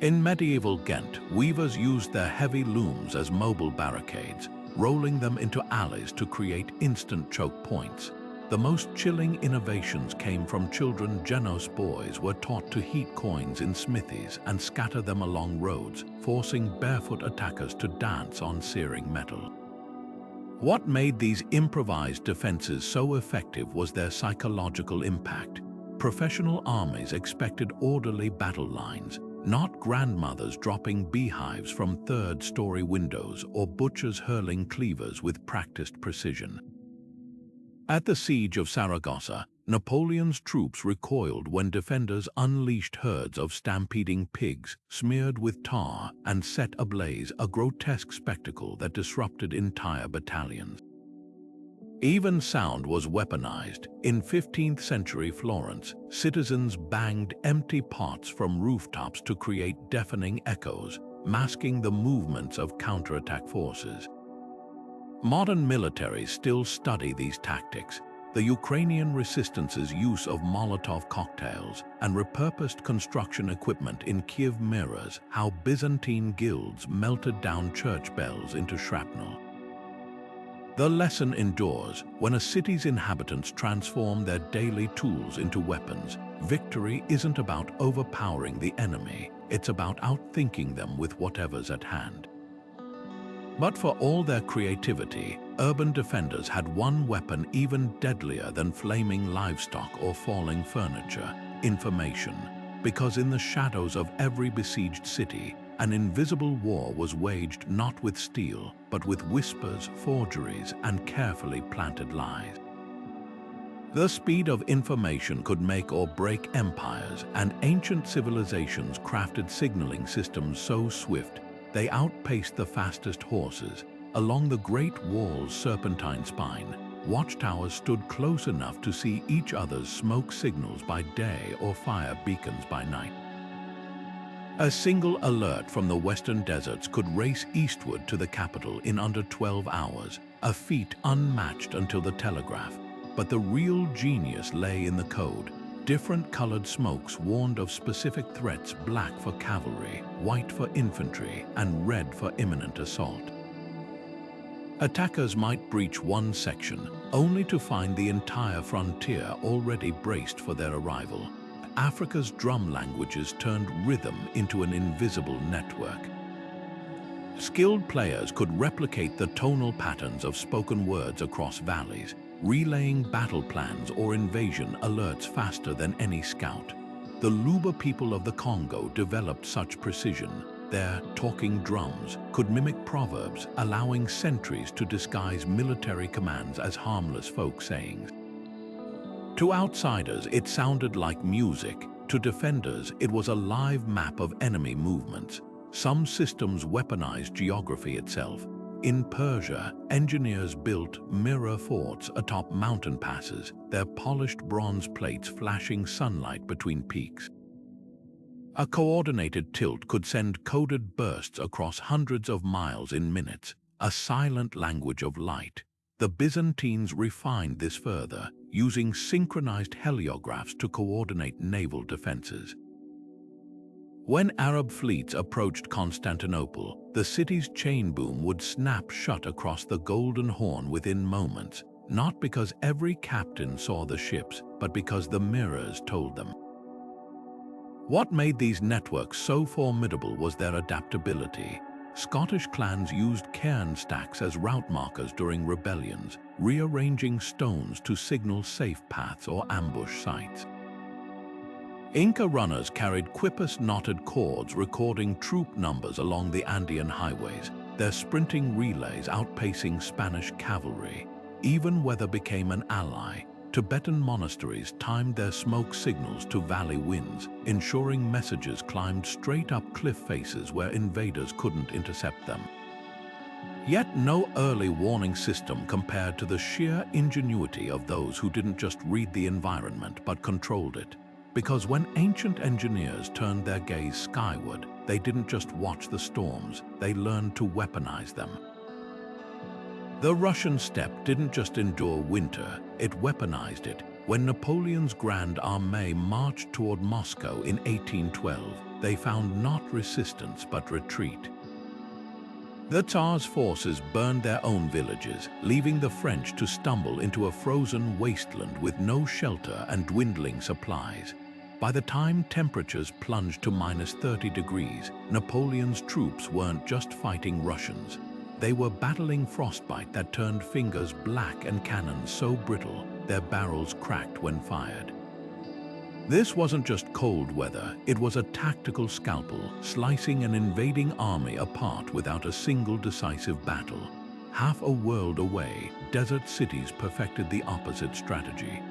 In medieval Ghent, weavers used their heavy looms as mobile barricades, rolling them into alleys to create instant choke points. The most chilling innovations came from children. Genos boys were taught to heat coins in smithies and scatter them along roads, forcing barefoot attackers to dance on searing metal. What made these improvised defenses so effective was their psychological impact. Professional armies expected orderly battle lines, not grandmothers dropping beehives from third-story windows or butchers hurling cleavers with practiced precision. At the siege of Saragossa, Napoleon's troops recoiled when defenders unleashed herds of stampeding pigs, smeared with tar and set ablaze, a grotesque spectacle that disrupted entire battalions. Even sound was weaponized. In 15th century Florence, citizens banged empty pots from rooftops to create deafening echoes, masking the movements of counterattack forces. Modern militaries still study these tactics. The Ukrainian resistance's use of Molotov cocktails and repurposed construction equipment in Kiev mirrors how Byzantine guilds melted down church bells into shrapnel. The lesson endures. When a city's inhabitants transform their daily tools into weapons, victory isn't about overpowering the enemy, it's about outthinking them with whatever's at hand. But for all their creativity, urban defenders had one weapon even deadlier than flaming livestock or falling furniture: information. Because in the shadows of every besieged city, an invisible war was waged not with steel, but with whispers, forgeries, and carefully planted lies. The speed of information could make or break empires, and ancient civilizations crafted signaling systems so swift they outpaced the fastest horses. Along the Great Wall's serpentine spine, watchtowers stood close enough to see each other's smoke signals by day or fire beacons by night. A single alert from the western deserts could race eastward to the capital in under 12 hours, a feat unmatched until the telegraph. But the real genius lay in the code. Different colored smokes warned of specific threats: black for cavalry, white for infantry, and red for imminent assault. Attackers might breach one section, only to find the entire frontier already braced for their arrival. Africa's drum languages turned rhythm into an invisible network. Skilled players could replicate the tonal patterns of spoken words across valleys, relaying battle plans or invasion alerts faster than any scout. The Luba people of the Congo developed such precision. Their talking drums could mimic proverbs, allowing sentries to disguise military commands as harmless folk sayings. To outsiders, it sounded like music. To defenders, it was a live map of enemy movements. Some systems weaponized geography itself. In Persia, engineers built mirror forts atop mountain passes, their polished bronze plates flashing sunlight between peaks. A coordinated tilt could send coded bursts across hundreds of miles in minutes, a silent language of light. The Byzantines refined this further, using synchronized heliographs to coordinate naval defenses. When Arab fleets approached Constantinople, the city's chain boom would snap shut across the Golden Horn within moments, not because every captain saw the ships, but because the mirrors told them. What made these networks so formidable was their adaptability. Scottish clans used cairn stacks as route markers during rebellions, rearranging stones to signal safe paths or ambush sites. Inca runners carried quipus-knotted cords recording troop numbers along the Andean highways, their sprinting relays outpacing Spanish cavalry. Even weather became an ally. Tibetan monasteries timed their smoke signals to valley winds, ensuring messages climbed straight up cliff faces where invaders couldn't intercept them. Yet no early warning system compared to the sheer ingenuity of those who didn't just read the environment but controlled it. Because when ancient engineers turned their gaze skyward, they didn't just watch the storms, they learned to weaponize them. The Russian steppe didn't just endure winter, it weaponized it. When Napoleon's Grande Armée marched toward Moscow in 1812, they found not resistance but retreat. The Tsar's forces burned their own villages, leaving the French to stumble into a frozen wasteland with no shelter and dwindling supplies. By the time temperatures plunged to -30 degrees, Napoleon's troops weren't just fighting Russians. They were battling frostbite that turned fingers black and cannons so brittle their barrels cracked when fired. This wasn't just cold weather, it was a tactical scalpel, slicing an invading army apart without a single decisive battle. Half a world away, desert cities perfected the opposite strategy.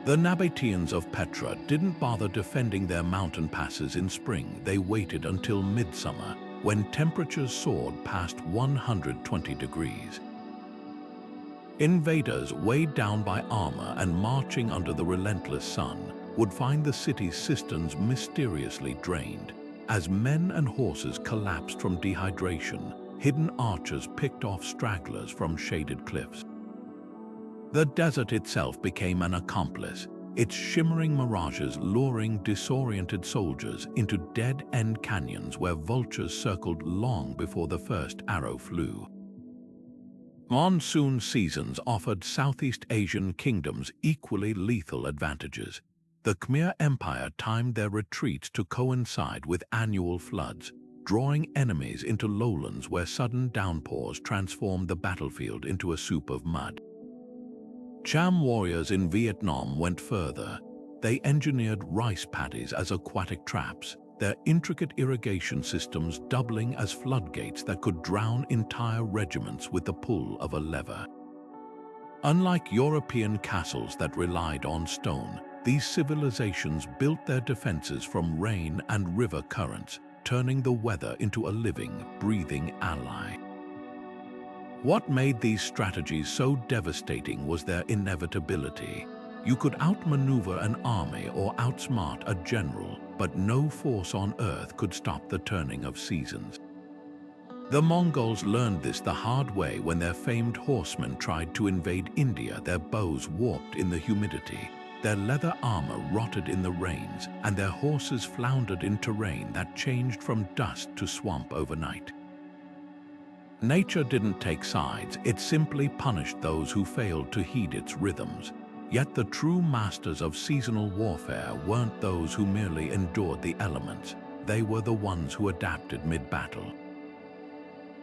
The Nabateans of Petra didn't bother defending their mountain passes in spring. They waited until midsummer, when temperatures soared past 120 degrees. Invaders, weighed down by armor and marching under the relentless sun, would find the city's cisterns mysteriously drained. As men and horses collapsed from dehydration, hidden archers picked off stragglers from shaded cliffs. The desert itself became an accomplice, its shimmering mirages luring disoriented soldiers into dead-end canyons where vultures circled long before the first arrow flew. Monsoon seasons offered Southeast Asian kingdoms equally lethal advantages. The Khmer Empire timed their retreats to coincide with annual floods, drawing enemies into lowlands where sudden downpours transformed the battlefield into a soup of mud. Cham warriors in Vietnam went further. They engineered rice paddies as aquatic traps, their intricate irrigation systems doubling as floodgates that could drown entire regiments with the pull of a lever. Unlike European castles that relied on stone, these civilizations built their defenses from rain and river currents, turning the weather into a living, breathing ally. What made these strategies so devastating was their inevitability. You could outmaneuver an army or outsmart a general, but no force on earth could stop the turning of seasons. The Mongols learned this the hard way when their famed horsemen tried to invade India. Their bows warped in the humidity, their leather armor rotted in the rains, and their horses floundered in terrain that changed from dust to swamp overnight. Nature didn't take sides, it simply punished those who failed to heed its rhythms. Yet the true masters of seasonal warfare weren't those who merely endured the elements. They were the ones who adapted mid-battle.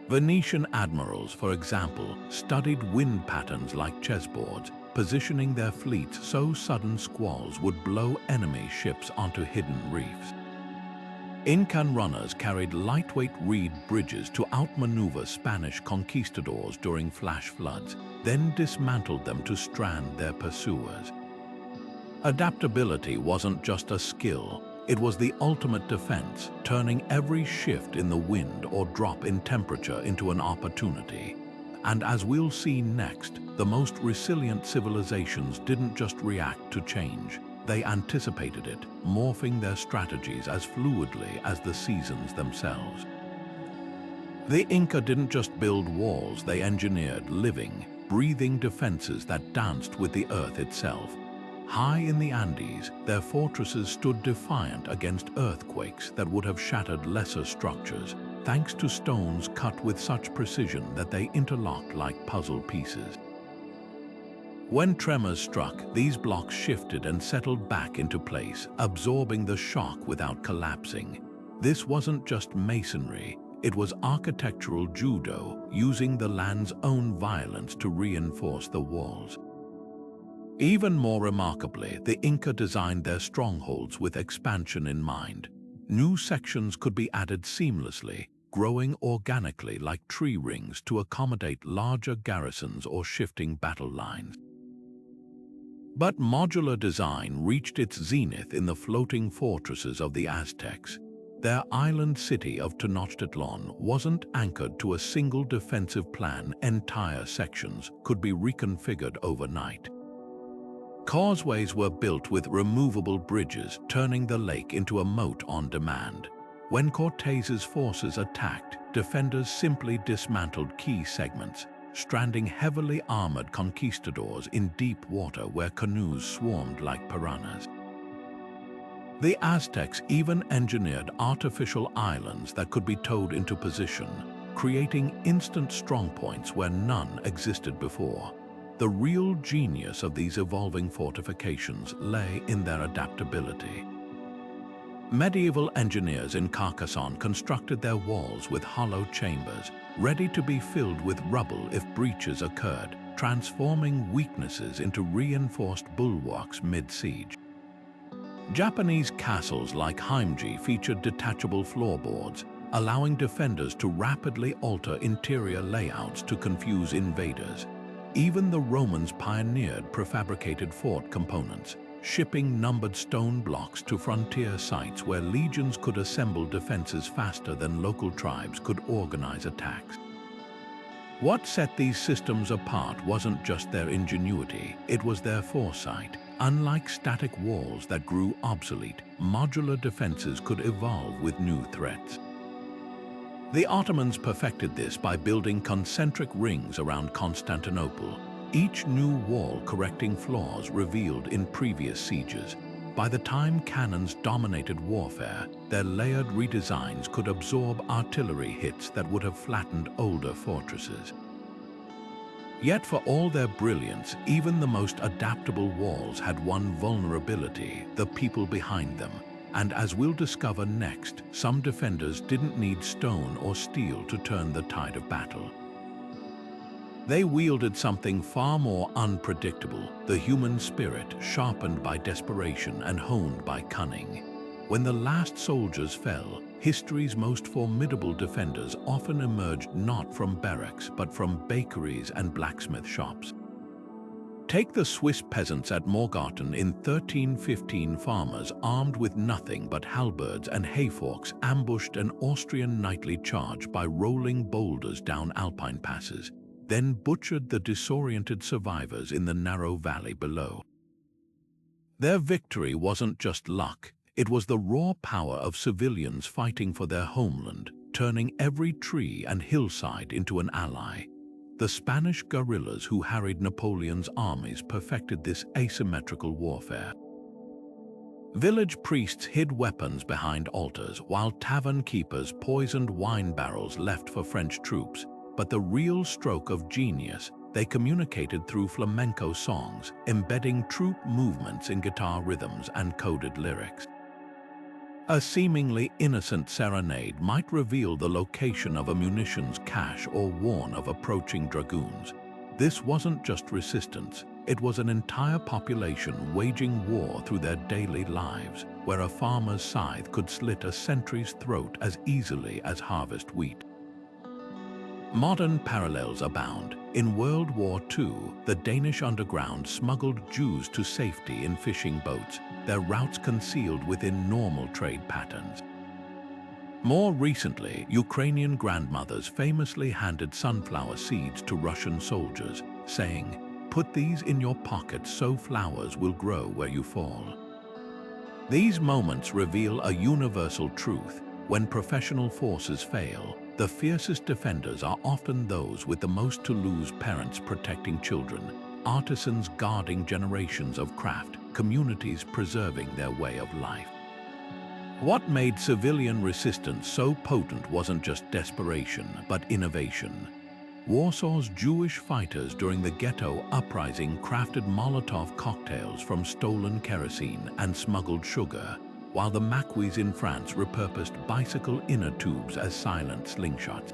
Venetian admirals, for example, studied wind patterns like chessboards, positioning their fleets so sudden squalls would blow enemy ships onto hidden reefs. Incan runners carried lightweight reed bridges to outmaneuver Spanish conquistadors during flash floods, then dismantled them to strand their pursuers. Adaptability wasn't just a skill, it was the ultimate defense, turning every shift in the wind or drop in temperature into an opportunity. And as we'll see next, the most resilient civilizations didn't just react to change. They anticipated it, morphing their strategies as fluidly as the seasons themselves. The Inca didn't just build walls, they engineered living, breathing defenses that danced with the earth itself. High in the Andes, their fortresses stood defiant against earthquakes that would have shattered lesser structures, thanks to stones cut with such precision that they interlocked like puzzle pieces. When tremors struck, these blocks shifted and settled back into place, absorbing the shock without collapsing. This wasn't just masonry, it was architectural judo, using the land's own violence to reinforce the walls. Even more remarkably, the Inca designed their strongholds with expansion in mind. New sections could be added seamlessly, growing organically like tree rings to accommodate larger garrisons or shifting battle lines. But modular design reached its zenith in the floating fortresses of the Aztecs. Their island city of Tenochtitlan wasn't anchored to a single defensive plan. Entire sections could be reconfigured overnight. Causeways were built with removable bridges, turning the lake into a moat on demand. When Cortés's forces attacked, defenders simply dismantled key segments, stranding heavily armored conquistadors in deep water where canoes swarmed like piranhas. The Aztecs even engineered artificial islands that could be towed into position, creating instant strongpoints where none existed before. The real genius of these evolving fortifications lay in their adaptability. Medieval engineers in Carcassonne constructed their walls with hollow chambers, ready to be filled with rubble if breaches occurred, transforming weaknesses into reinforced bulwarks mid-siege. Japanese castles like Heimji featured detachable floorboards, allowing defenders to rapidly alter interior layouts to confuse invaders. Even the Romans pioneered prefabricated fort components, shipping numbered stone blocks to frontier sites where legions could assemble defenses faster than local tribes could organize attacks. What set these systems apart wasn't just their ingenuity, it was their foresight. Unlike static walls that grew obsolete, modular defenses could evolve with new threats. The Ottomans perfected this by building concentric rings around Constantinople, each new wall correcting flaws revealed in previous sieges. By the time cannons dominated warfare, their layered redesigns could absorb artillery hits that would have flattened older fortresses. Yet for all their brilliance, even the most adaptable walls had one vulnerability: the people behind them. And as we'll discover next, some defenders didn't need stone or steel to turn the tide of battle. They wielded something far more unpredictable: the human spirit, sharpened by desperation and honed by cunning. When the last soldiers fell, history's most formidable defenders often emerged not from barracks but from bakeries and blacksmith shops. Take the Swiss peasants at Morgarten in 1315. Farmers armed with nothing but halberds and hayforks ambushed an Austrian nightly charge by rolling boulders down alpine passes, then butchered the disoriented survivors in the narrow valley below. Their victory wasn't just luck, it was the raw power of civilians fighting for their homeland, turning every tree and hillside into an ally. The Spanish guerrillas who harried Napoleon's armies perfected this asymmetrical warfare. Village priests hid weapons behind altars, while tavern keepers poisoned wine barrels left for French troops. But the real stroke of genius, they communicated through flamenco songs, embedding troop movements in guitar rhythms and coded lyrics. A seemingly innocent serenade might reveal the location of a munitions cache or warn of approaching dragoons. This wasn't just resistance, it was an entire population waging war through their daily lives, where a farmer's scythe could slit a sentry's throat as easily as harvest wheat. Modern parallels abound. In World War II, the Danish underground smuggled Jews to safety in fishing boats, their routes concealed within normal trade patterns. More recently, Ukrainian grandmothers famously handed sunflower seeds to Russian soldiers, saying, "Put these in your pockets so flowers will grow where you fall." These moments reveal a universal truth: when professional forces fail, The fiercest defenders are often those with the most to lose: parents protecting children, artisans guarding generations of craft, communities preserving their way of life. What made civilian resistance so potent wasn't just desperation, but innovation. Warsaw's Jewish fighters during the ghetto uprising crafted Molotov cocktails from stolen kerosene and smuggled sugar, while the Maquis in France repurposed bicycle inner tubes as silent slingshots.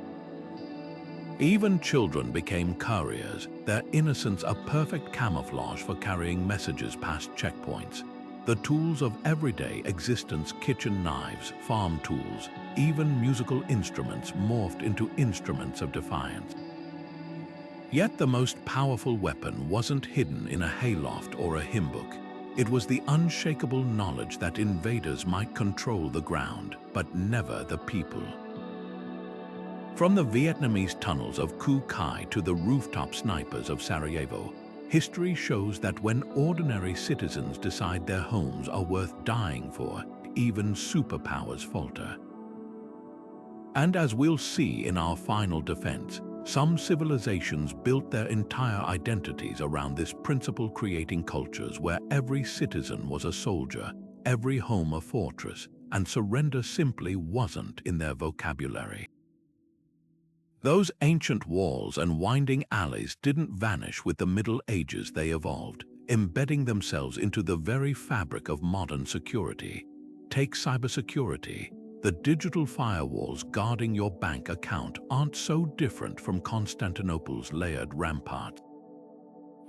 Even children became couriers, their innocence a perfect camouflage for carrying messages past checkpoints. The tools of everyday existence: kitchen knives, farm tools, even musical instruments morphed into instruments of defiance. Yet the most powerful weapon wasn't hidden in a hayloft or a hymn book. It was the unshakable knowledge that invaders might control the ground, but never the people. From the Vietnamese tunnels of Khu Khai to the rooftop snipers of Sarajevo, history shows that when ordinary citizens decide their homes are worth dying for, even superpowers falter. And as we'll see in our final defense, some civilizations built their entire identities around this principle, creating cultures where every citizen was a soldier, every home a fortress, and surrender simply wasn't in their vocabulary. Those ancient walls and winding alleys didn't vanish with the Middle Ages. They evolved, embedding themselves into the very fabric of modern security. Take cybersecurity. The digital firewalls guarding your bank account aren't so different from Constantinople's layered ramparts.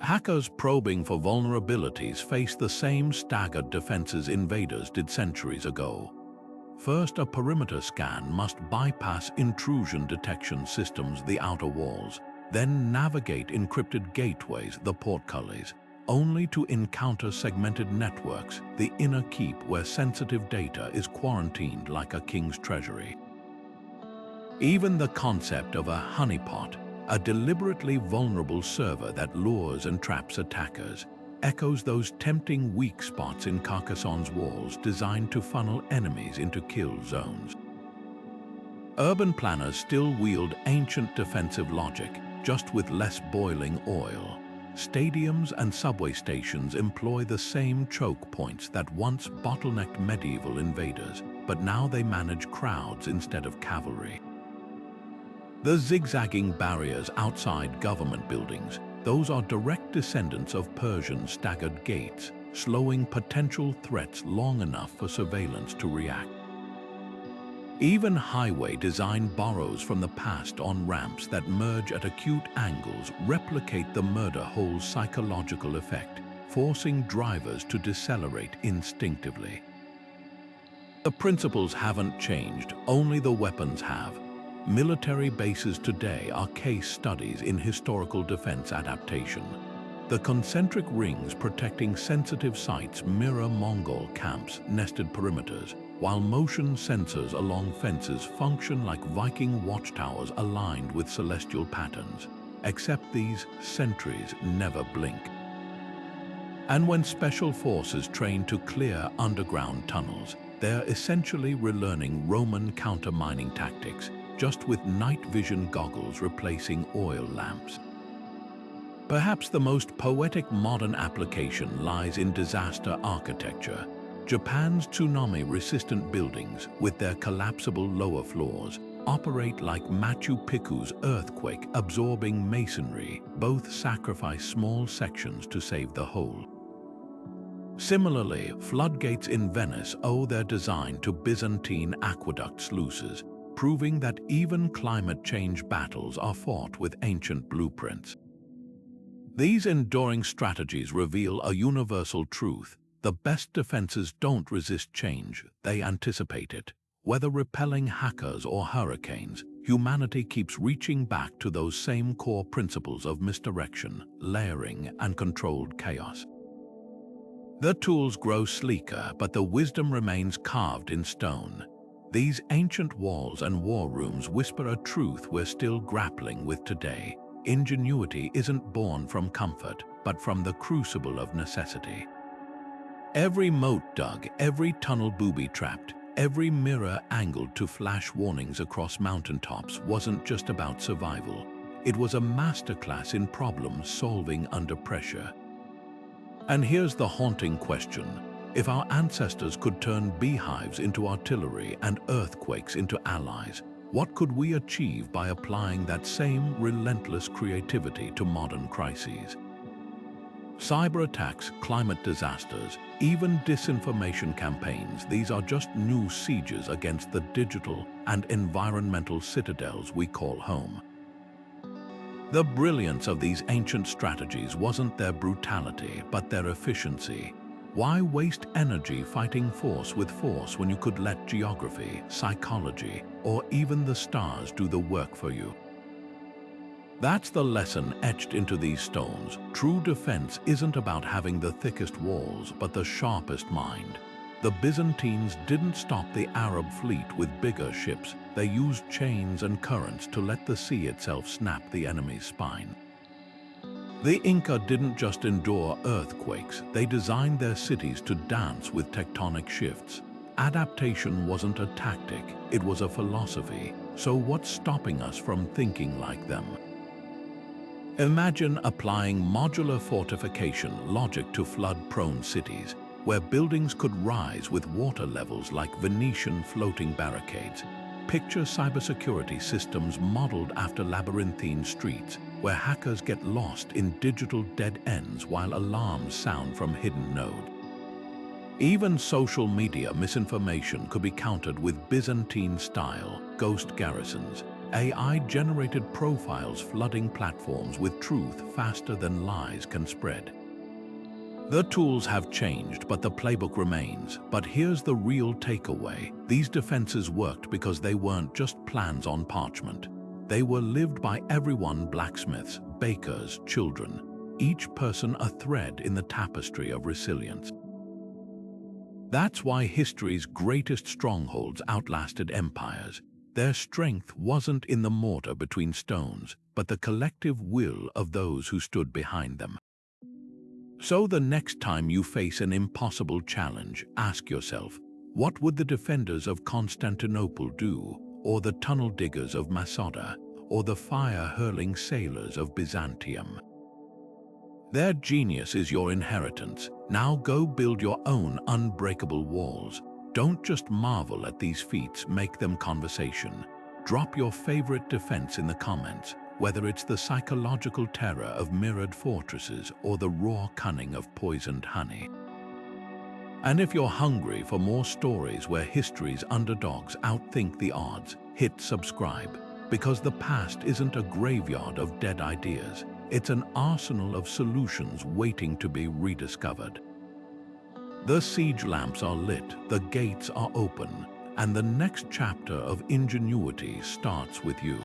Hackers probing for vulnerabilities face the same staggered defenses invaders did centuries ago. First, a perimeter scan must bypass intrusion detection systems, the outer walls, then navigate encrypted gateways, the portcullis, only to encounter segmented networks, the inner keep where sensitive data is quarantined like a king's treasury. Even the concept of a honeypot, a deliberately vulnerable server that lures and traps attackers, echoes those tempting weak spots in Carcassonne's walls designed to funnel enemies into kill zones. Urban planners still wield ancient defensive logic, just with less boiling oil. Stadiums and subway stations employ the same choke points that once bottlenecked medieval invaders, but now they manage crowds instead of cavalry. The zigzagging barriers outside government buildings, those are direct descendants of Persian staggered gates, slowing potential threats long enough for surveillance to react. Even highway design borrows from the past. On ramps that merge at acute angles replicate the murder hole's psychological effect, forcing drivers to decelerate instinctively. The principles haven't changed, only the weapons have. Military bases today are case studies in historical defense adaptation. The concentric rings protecting sensitive sites mirror Mongol camps' nested perimeters, while motion sensors along fences function like Viking watchtowers aligned with celestial patterns. Except these sentries never blink. And when special forces train to clear underground tunnels, they're essentially relearning Roman counter-mining tactics, just with night vision goggles replacing oil lamps. Perhaps the most poetic modern application lies in disaster architecture. Japan's tsunami-resistant buildings, with their collapsible lower floors, operate like Machu Picchu's earthquake-absorbing masonry. Both sacrifice small sections to save the whole. Similarly, floodgates in Venice owe their design to Byzantine aqueduct sluices, proving that even climate change battles are fought with ancient blueprints. These enduring strategies reveal a universal truth. The best defenses don't resist change, they anticipate it. Whether repelling hackers or hurricanes, humanity keeps reaching back to those same core principles of misdirection, layering, and controlled chaos. The tools grow sleeker, but the wisdom remains carved in stone. These ancient walls and war rooms whisper a truth we're still grappling with today. Ingenuity isn't born from comfort, but from the crucible of necessity. Every moat dug, every tunnel booby-trapped, Every mirror angled to flash warnings across mountaintops wasn't just about survival. It was a masterclass in problem solving under pressure. And here's the haunting question. If our ancestors could turn beehives into artillery and earthquakes into allies, what could we achieve by applying that same relentless creativity to modern crises? Cyber attacks, climate disasters, even disinformation campaigns, these are just new sieges against the digital and environmental citadels we call home. The brilliance of these ancient strategies wasn't their brutality, but their efficiency. Why waste energy fighting force with force when you could let geography, psychology, or even the stars do the work for you? That's the lesson etched into these stones. True defense isn't about having the thickest walls, but the sharpest mind. The Byzantines didn't stop the Arab fleet with bigger ships. They used chains and currents to let the sea itself snap the enemy's spine. The Inca didn't just endure earthquakes, they designed their cities to dance with tectonic shifts. Adaptation wasn't a tactic, it was a philosophy. So what's stopping us from thinking like them? Imagine applying modular fortification logic to flood-prone cities, where buildings could rise with water levels like Venetian floating barricades. Picture cybersecurity systems modeled after Labyrinthine streets, where hackers get lost in digital dead ends while alarms sound from hidden nodes. Even social media misinformation could be countered with Byzantine-style ghost garrisons, AI-generated profiles flooding platforms with truth faster than lies can spread. The tools have changed, but the playbook remains. But here's the real takeaway. These defenses worked because they weren't just plans on parchment. They were lived by everyone: blacksmiths, bakers, children, each person a thread in the tapestry of resilience. That's why history's greatest strongholds outlasted empires. Their strength wasn't in the mortar between stones, but the collective will of those who stood behind them. So the next time you face an impossible challenge, ask yourself, what would the defenders of Constantinople do, or the tunnel diggers of Masada, or the fire-hurling sailors of Byzantium? Their genius is your inheritance. Now go build your own unbreakable walls. Don't just marvel at these feats, make them conversation. Drop your favorite defense in the comments, whether it's the psychological terror of mirrored fortresses or the raw cunning of poisoned honey. And if you're hungry for more stories where history's underdogs outthink the odds, hit subscribe, because the past isn't a graveyard of dead ideas. It's an arsenal of solutions waiting to be rediscovered. The siege lamps are lit, the gates are open, and the next chapter of Ingenuity starts with you.